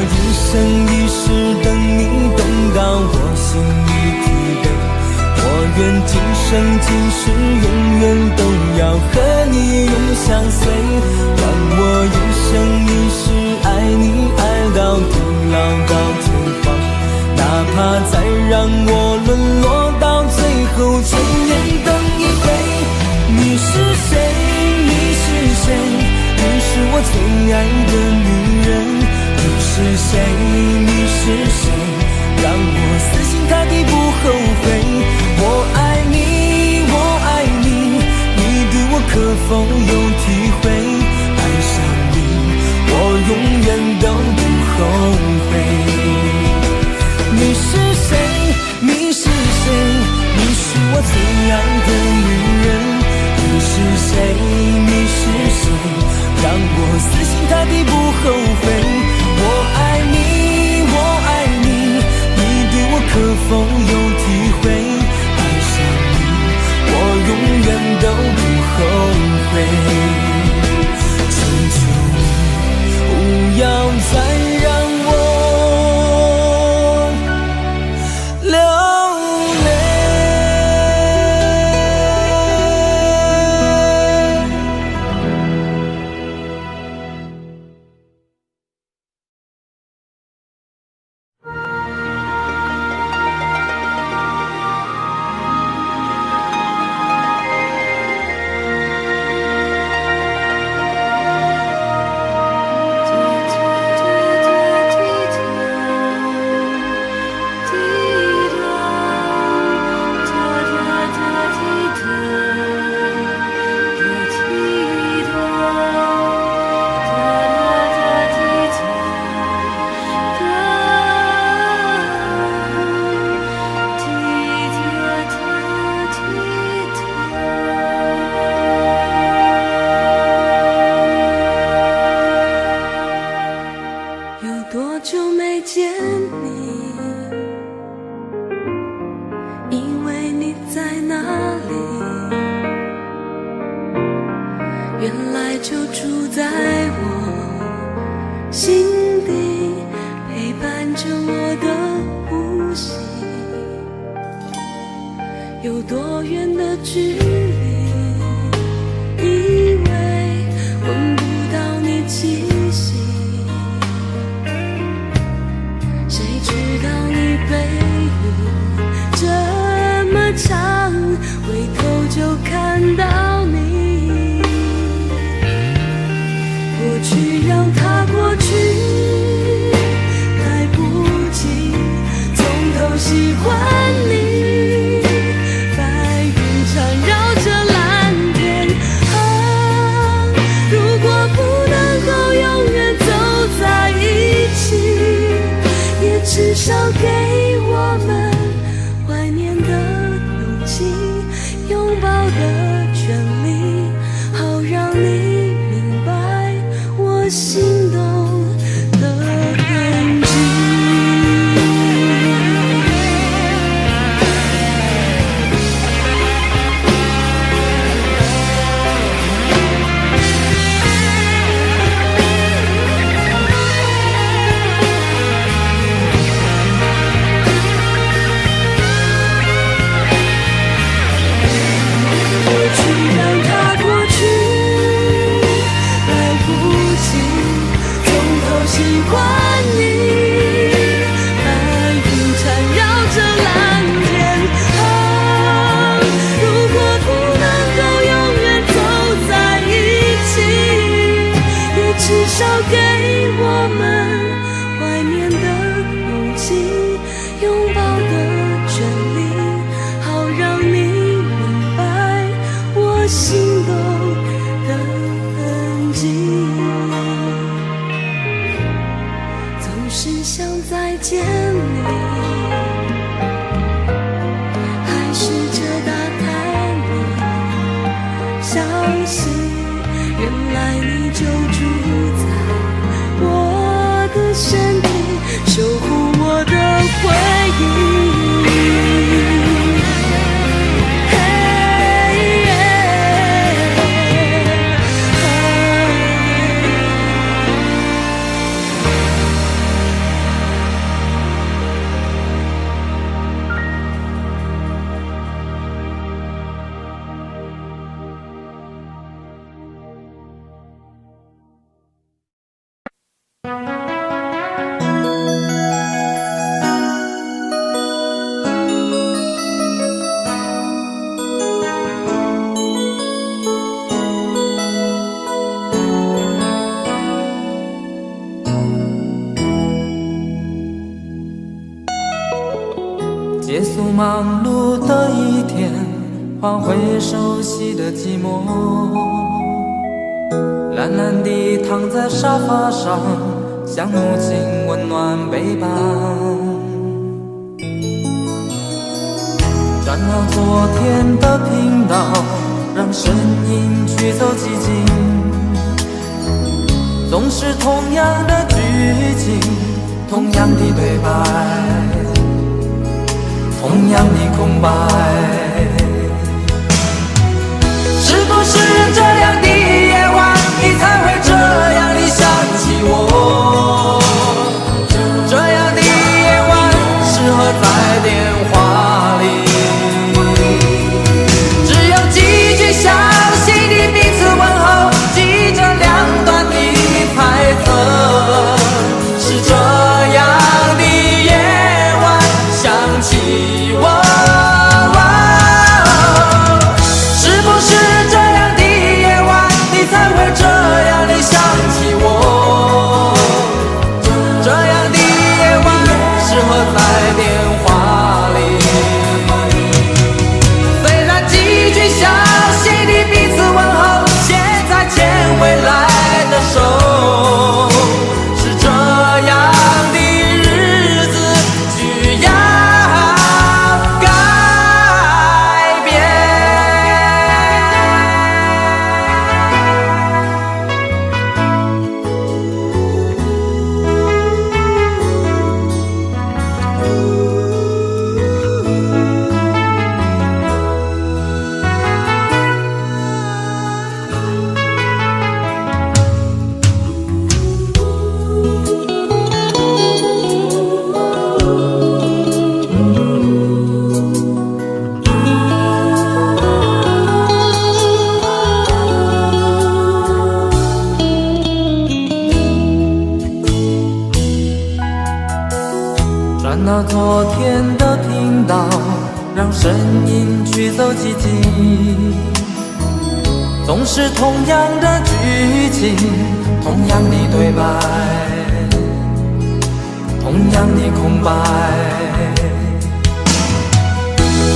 一生一世等你，等到我心已疲惫。我愿今生今世永远都要和你永相随。让我一生一世爱你，爱到地老到天荒。哪怕再让我沦落到最后1000年等一回。你是谁？你是谁？你是我最爱的女人。你是谁？你是谁？让我死心塌地不后悔。我爱你，我爱你，你对我可否有体会？爱上你，我永远都不后悔。你是谁？你是谁？你是我最爱的女人。你是谁？你是谁？让我死心塌地不后悔。我爱你，我爱你，你对我可否有体会？爱上你，我永远都不后悔。求求你，不要再让我流泪。原来就住在我心底，陪伴着我的呼吸。有多远的距离，以为闻不到你气息，谁知道你背影这么长，回头就看到你。过去让它过去，来不及从头喜欢你。白云缠绕少给我们怀念的勇气，拥抱的权利，好让你明白我心动的痕迹。结束忙碌的一天，换回熟悉的寂寞，懒懒地躺在沙发上，像母亲温暖背膀。转到昨天的频道，让声音驱走寂静，总是同样的剧情，同样的对白，同样的空白。是不是这样的夜晚，你才会这样地想起我？这样的夜晚适合在电话里，只有几句详细的彼此问候，记着两端的猜测。是这样的夜晚想起我，是不是这样的夜晚，你才会这样地想起我？这样的夜晚适合在电话里，虽然几句详细的彼此问候，现在牵未来的手，是这样的日子需要改变。转到昨天的频道，让声音驱走寂静，总是同样的剧情，同样的对白，同样的空白。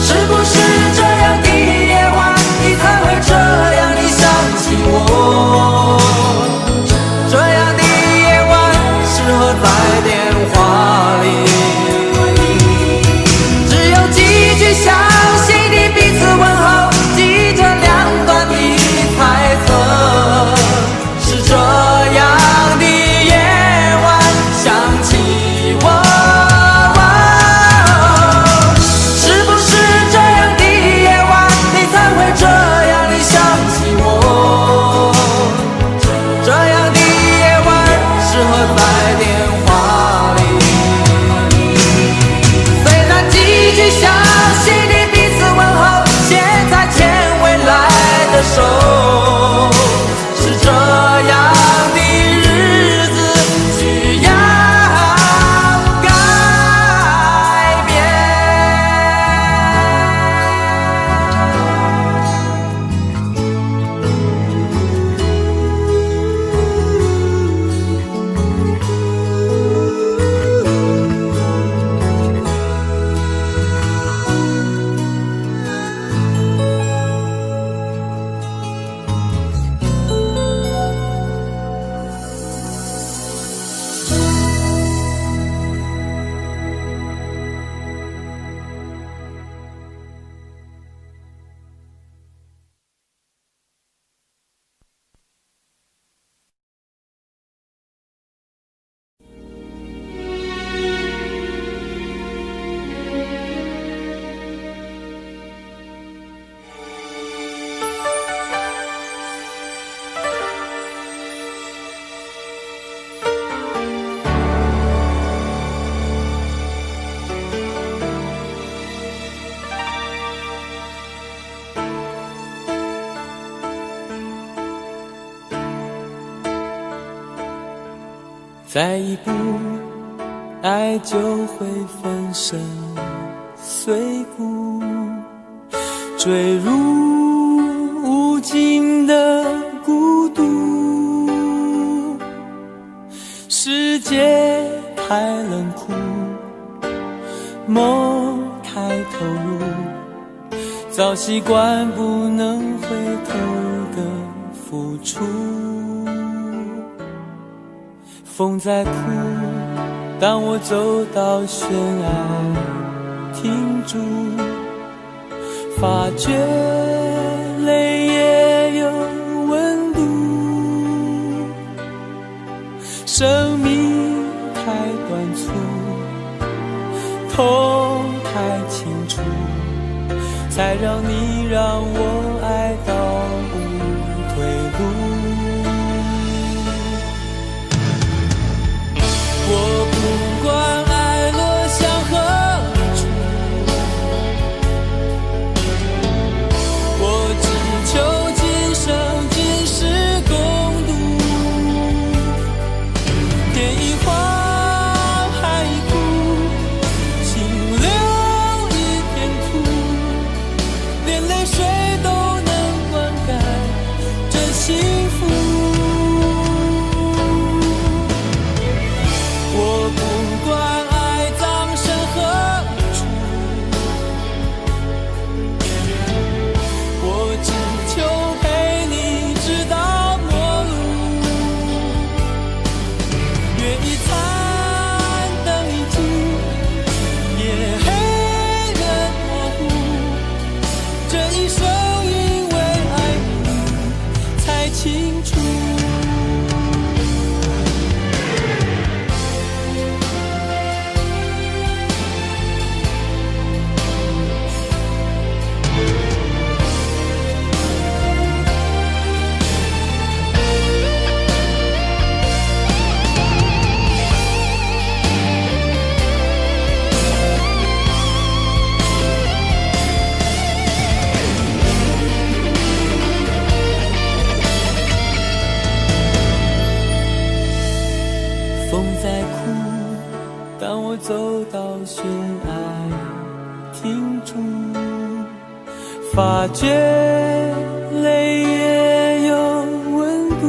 是不是这样的夜晚，你才会这样地想起我？这样的夜晚适合在电话里，再一步，爱就会粉身碎骨，坠入无尽的孤独。世界太冷酷，梦太投入，早习惯不能回头的付出。风在哭，当我走到悬崖停住，发觉泪也有温度。生命太短促，痛太清楚，才让你让我爱到无退路。我不管爱落向何处，我只求今生今世共度。天一荒，海一枯，心留一片土，连泪水都能灌溉这幸福。我不管爱葬身何处，我只求陪你直到末路。月一残，灯一尽，夜黑人模糊，这一生因为爱你才清楚。风在哭，当我走到悬崖停住，发觉泪也有温度。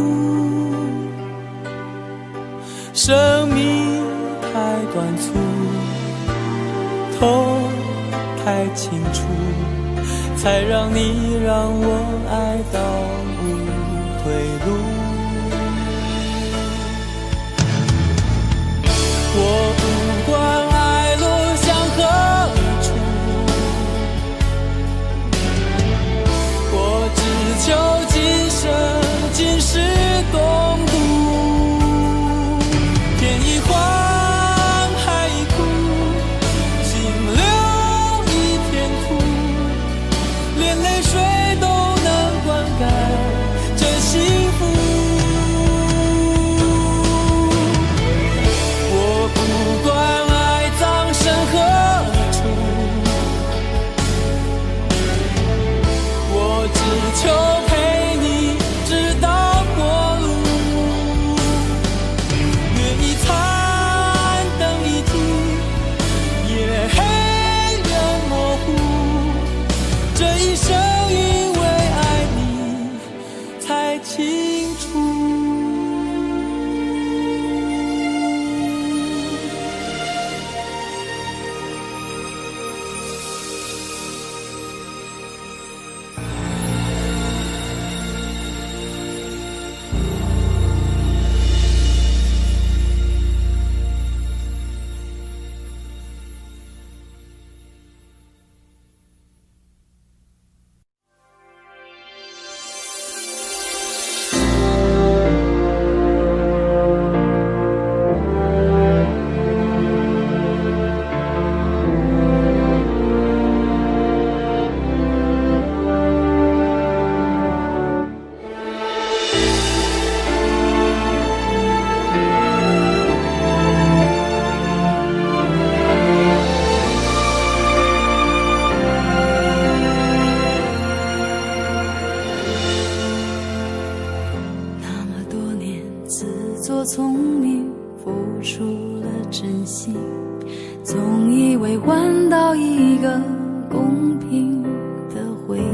生命太短促，痛太清楚，才让你让我爱到无退路。我不管爱落向何处，我只求今生今世共度。天一荒，海一枯，心留一片土，连泪水都能灌溉这幸福。不心，总以为换到一个公平的回应。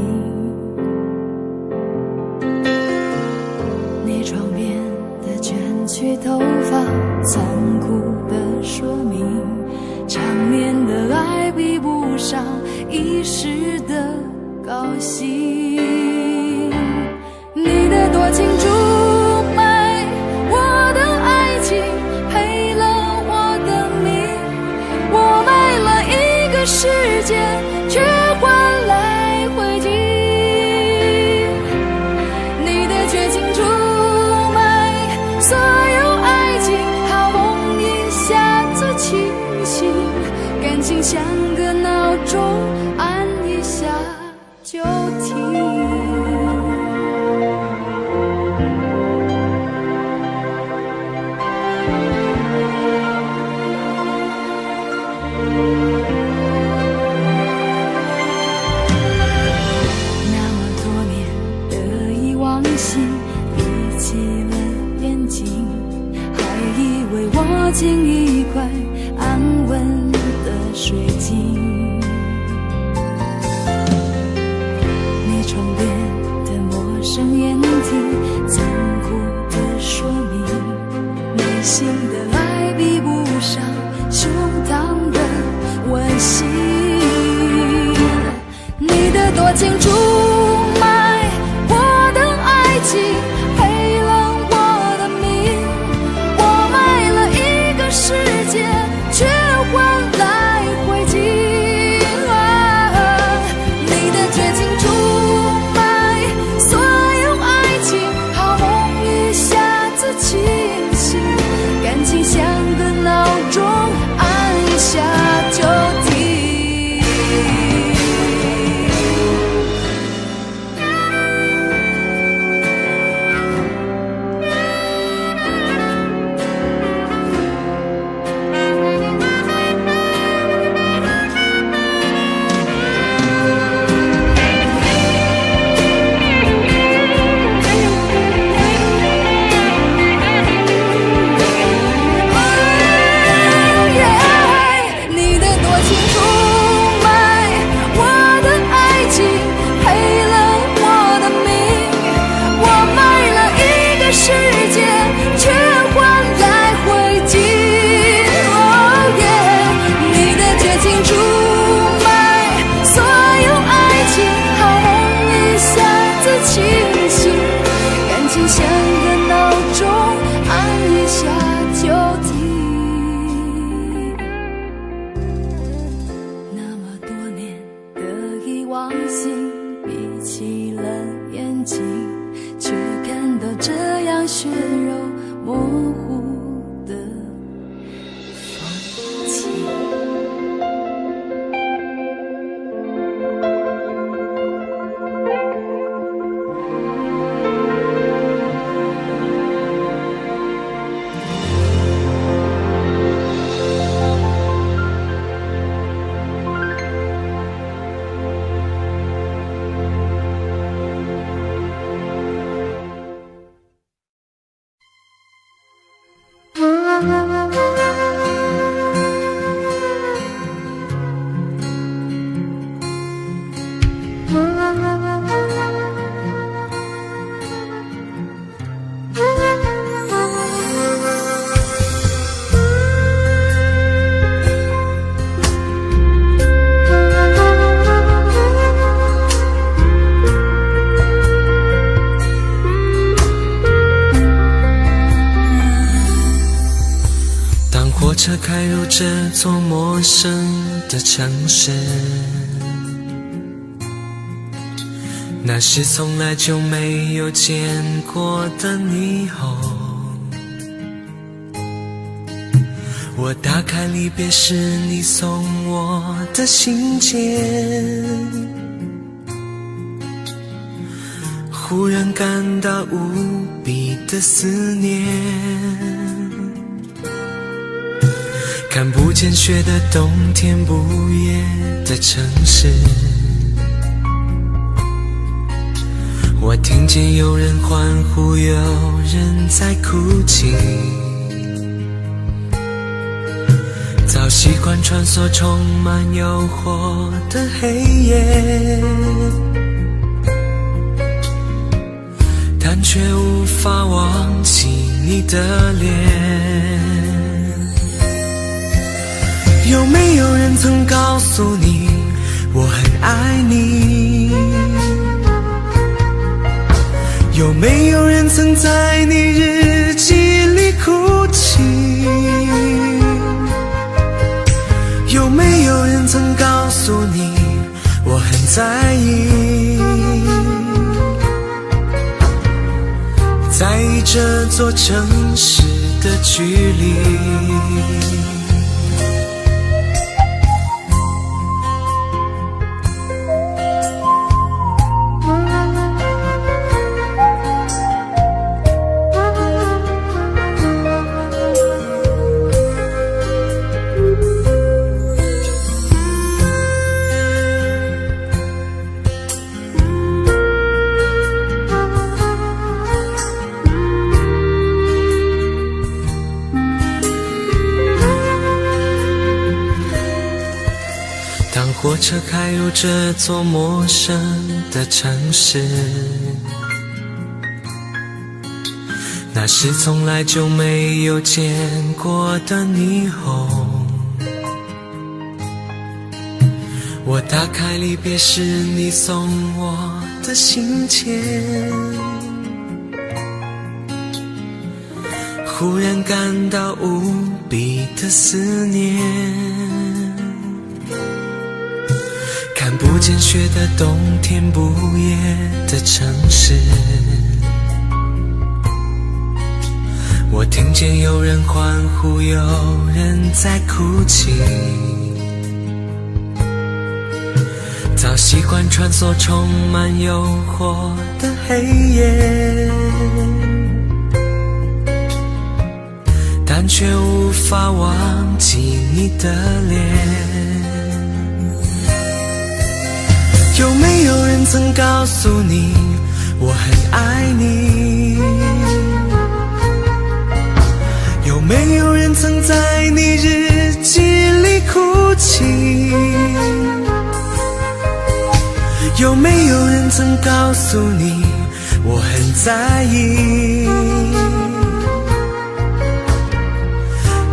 你窗边的卷曲头发，残酷的说明，长年的爱比不上一时的高兴。你的多情出卖我的爱情，赔了我的命，我卖了一个世界，却换来灰烬。你的绝情出卖所有爱情，好梦一下子清醒，感情像个闹钟，按一下就停。握紧一块安稳的水晶，你窗边的陌生眼睛，残酷的说明，内心的爱比不上胸膛的温馨。你的多情出卖我的爱情，赔了我的命，我卖了一个世界，却换来灰烬。你的绝情出卖所有爱情，好梦一下子清醒，感情像个闹钟，按一下就停。血肉模糊的风景。火车开入这座陌生的城市，那是从来就没有见过的霓虹。我打开离别时你送我的信件，忽然感到无比的思念。看不见雪的冬天，不夜的城市，我听见有人欢呼，有人在哭泣。早习惯穿梭充满诱惑的黑夜，但却无法忘记你的脸。有没有人曾告诉你我很爱你？有没有人曾在你日记里哭泣？有没有人曾告诉你我很在意？在意这座城市的距离。当火车开入这座陌生的城市，那是从来就没有见过的霓虹。我打开离别时你送我的信件，忽然感到无比的思念。看不见雪的冬天，不夜的城市，我听见有人欢呼，有人在哭泣。早习惯穿梭充满诱惑的黑夜，但却无法忘记你的脸。有没有人曾告诉你我很爱你？有没有人曾在你日记里哭泣？有没有人曾告诉你我很在意？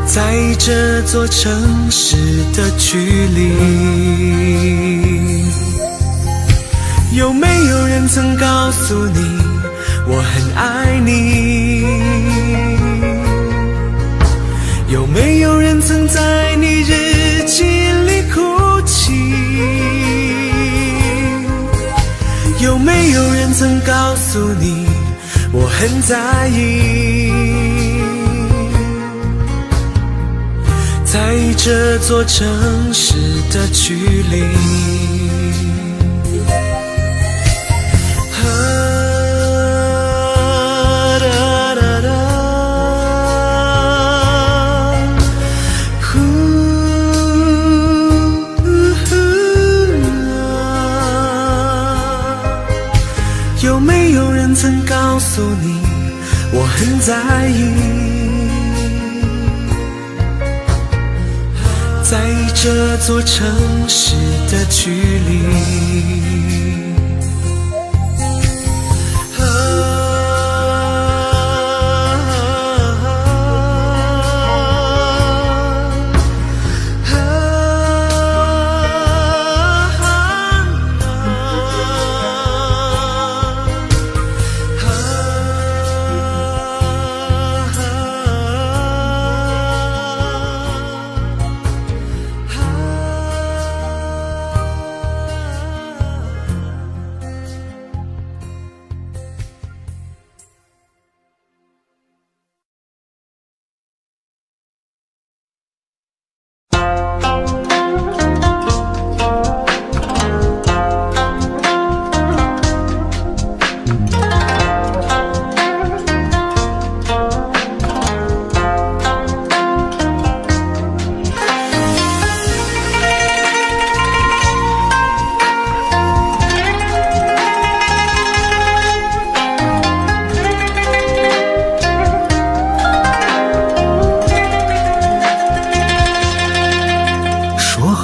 在意这座城市的距离。有没有人曾告诉你我很爱你？有没有人曾在你日记里哭泣？有没有人曾告诉你我很在意？在意这座城市的距离。有没有人曾告诉你我很在意？在意这座城市的距离。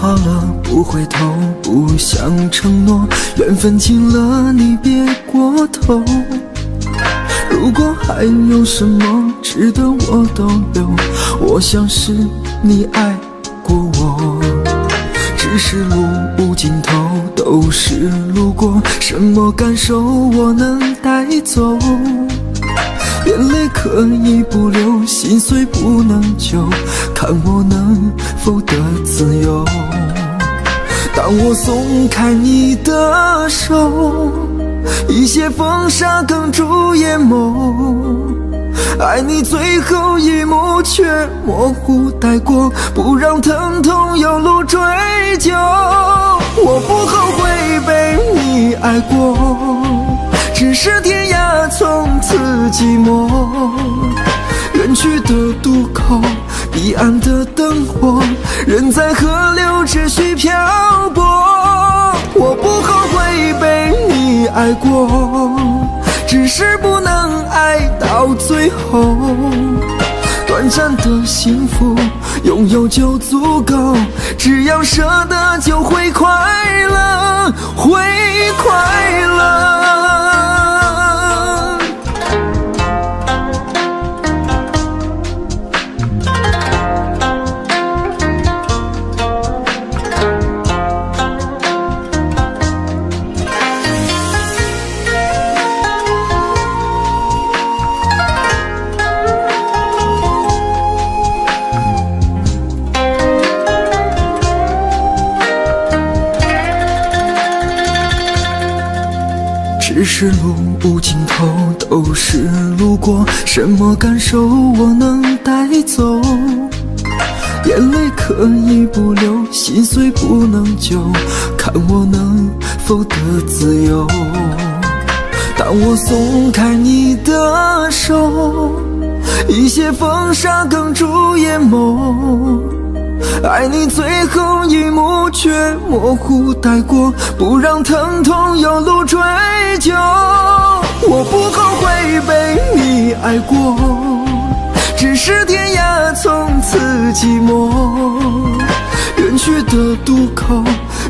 好了不回头，不想承诺，缘分尽了你别过头。如果还有什么值得我逗留，我想是你爱过我。只是路无尽头，都是路过，什么感受我能带走？眼泪可以不流，心碎不能救，看我能否得自由。当我松开你的手，一些风沙哽住眼眸，爱你最后一幕却模糊带过，不让疼痛有路追究。我不后悔被你爱过，只是天涯从此寂寞。远去的渡口，彼岸的灯火，人在河流只需漂泊。我不后悔被你爱过，只是不能爱到最后。短暂的幸福拥有就足够，只要舍得就会快乐，会快乐。只是路无尽头，都是路过，什么感受我能带走？眼泪可以不流，心碎不能救，看我能否得自由。当我松开你的手，一些风沙哽住眼眸，爱你最后一幕却模糊带过，不让疼痛有路追究。我不后悔被你爱过，只是天涯从此寂寞。远去的渡口，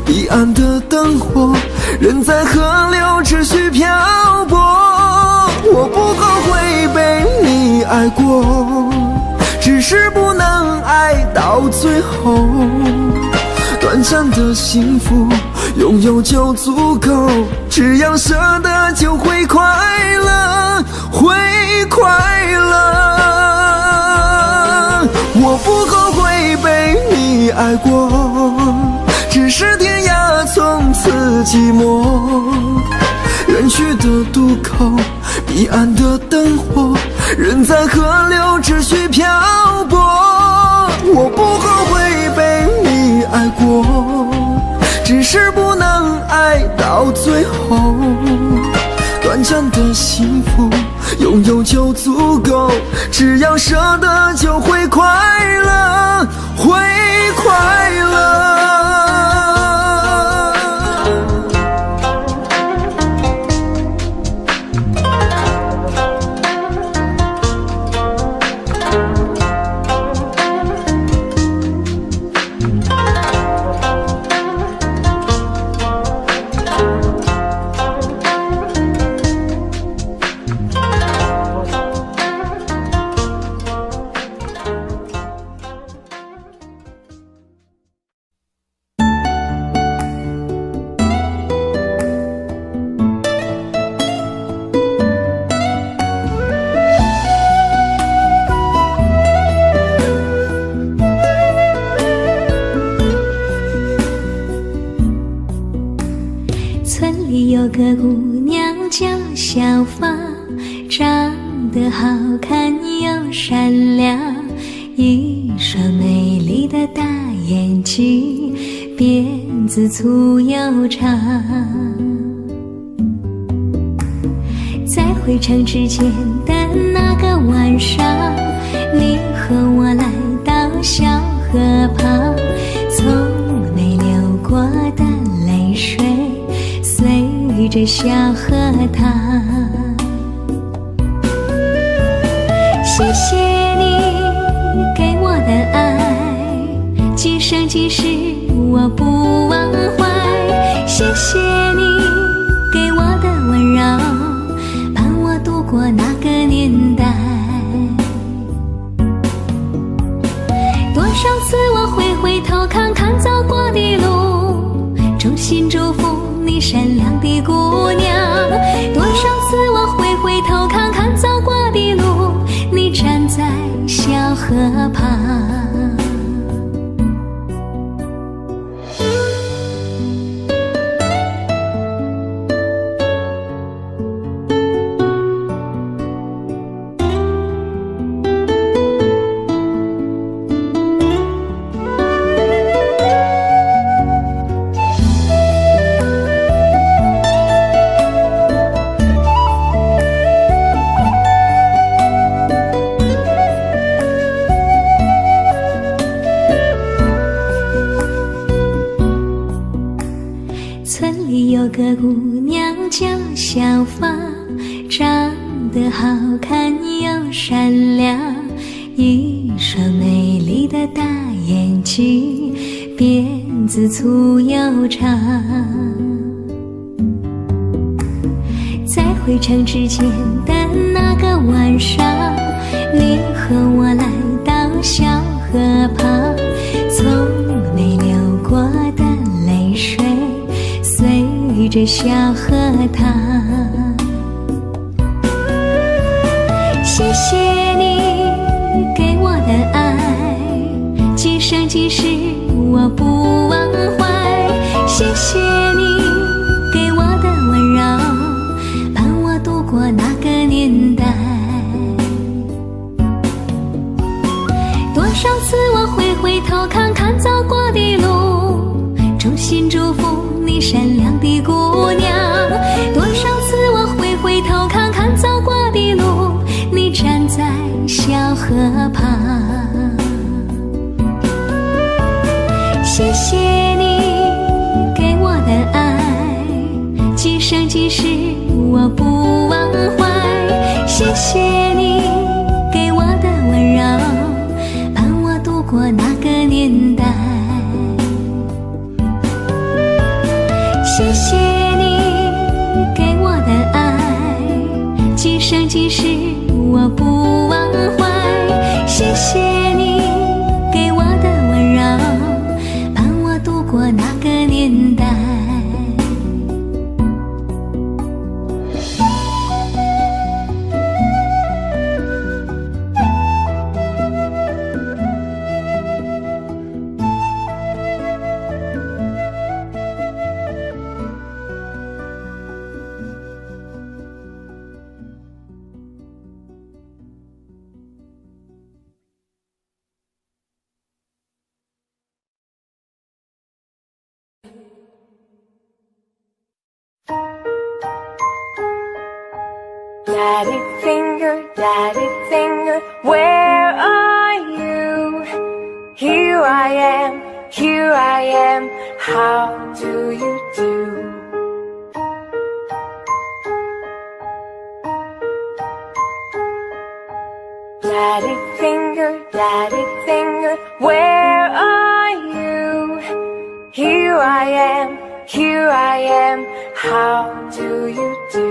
彼岸的灯火，人在河流只需漂泊。我不后悔被你爱过，只是不能爱到最后。短暂的幸福拥有就足够，只要舍得就会快乐，会快乐。我不后悔被你爱过，只是天涯从此寂寞。远去的渡口，彼岸的灯火，人在河流只需漂泊。我不后悔被你爱过，只是不能爱到最后。短暂的幸福拥有就足够，只要舍得就会快乐，会快乐。有个姑娘叫小芳，长得好看又善良，一双美丽的大眼睛，辫子粗又长。在回城之前的那个晚上，你和我来到小河旁，从没流过的泪水随着小河淌。谢谢你给我的爱，今生今世我不忘怀。谢谢你给我的温柔，伴我度过那个年代。多少次我回头看看走过的路，衷心祝福你善良的姑娘。多少次我回头看看走过的路，你站在小河旁。村里有个姑娘叫小芳，长得好看又善良，一双美丽的大眼睛，辫子粗又长。在回城之前的那个晚上，你和我来到小河旁，从没流过的泪水随着小河淌。谢谢你给我的爱，今生今世我不忘怀。谢谢你给我的温柔，伴我度过那个年代。多少次我回头看看走过的路，衷心祝福你善良的姑娘。多少次我回头看看走过的路，你站在小河旁。谢谢你给我的爱，今生今世我不忘怀。谢谢你给我的温柔，伴我度过那个年代。谢谢你给我的爱，今生今世我不忘怀。谢谢你给我的温柔，伴我度过那个年代。Daddy finger, where are you? Here I am, how do you do? Daddy finger, where are you? Here I am, how do you do?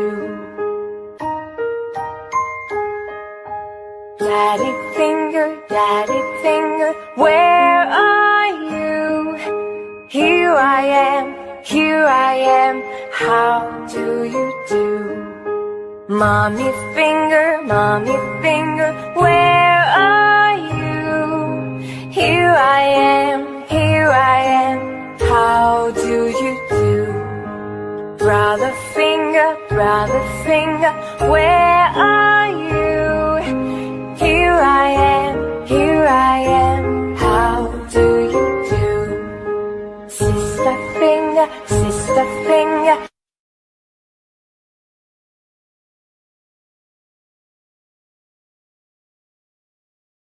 Daddy finger, where are you? Here I am, how do you do? Mommy finger, where are you? Here I am, how do you do? Brother finger, where are you?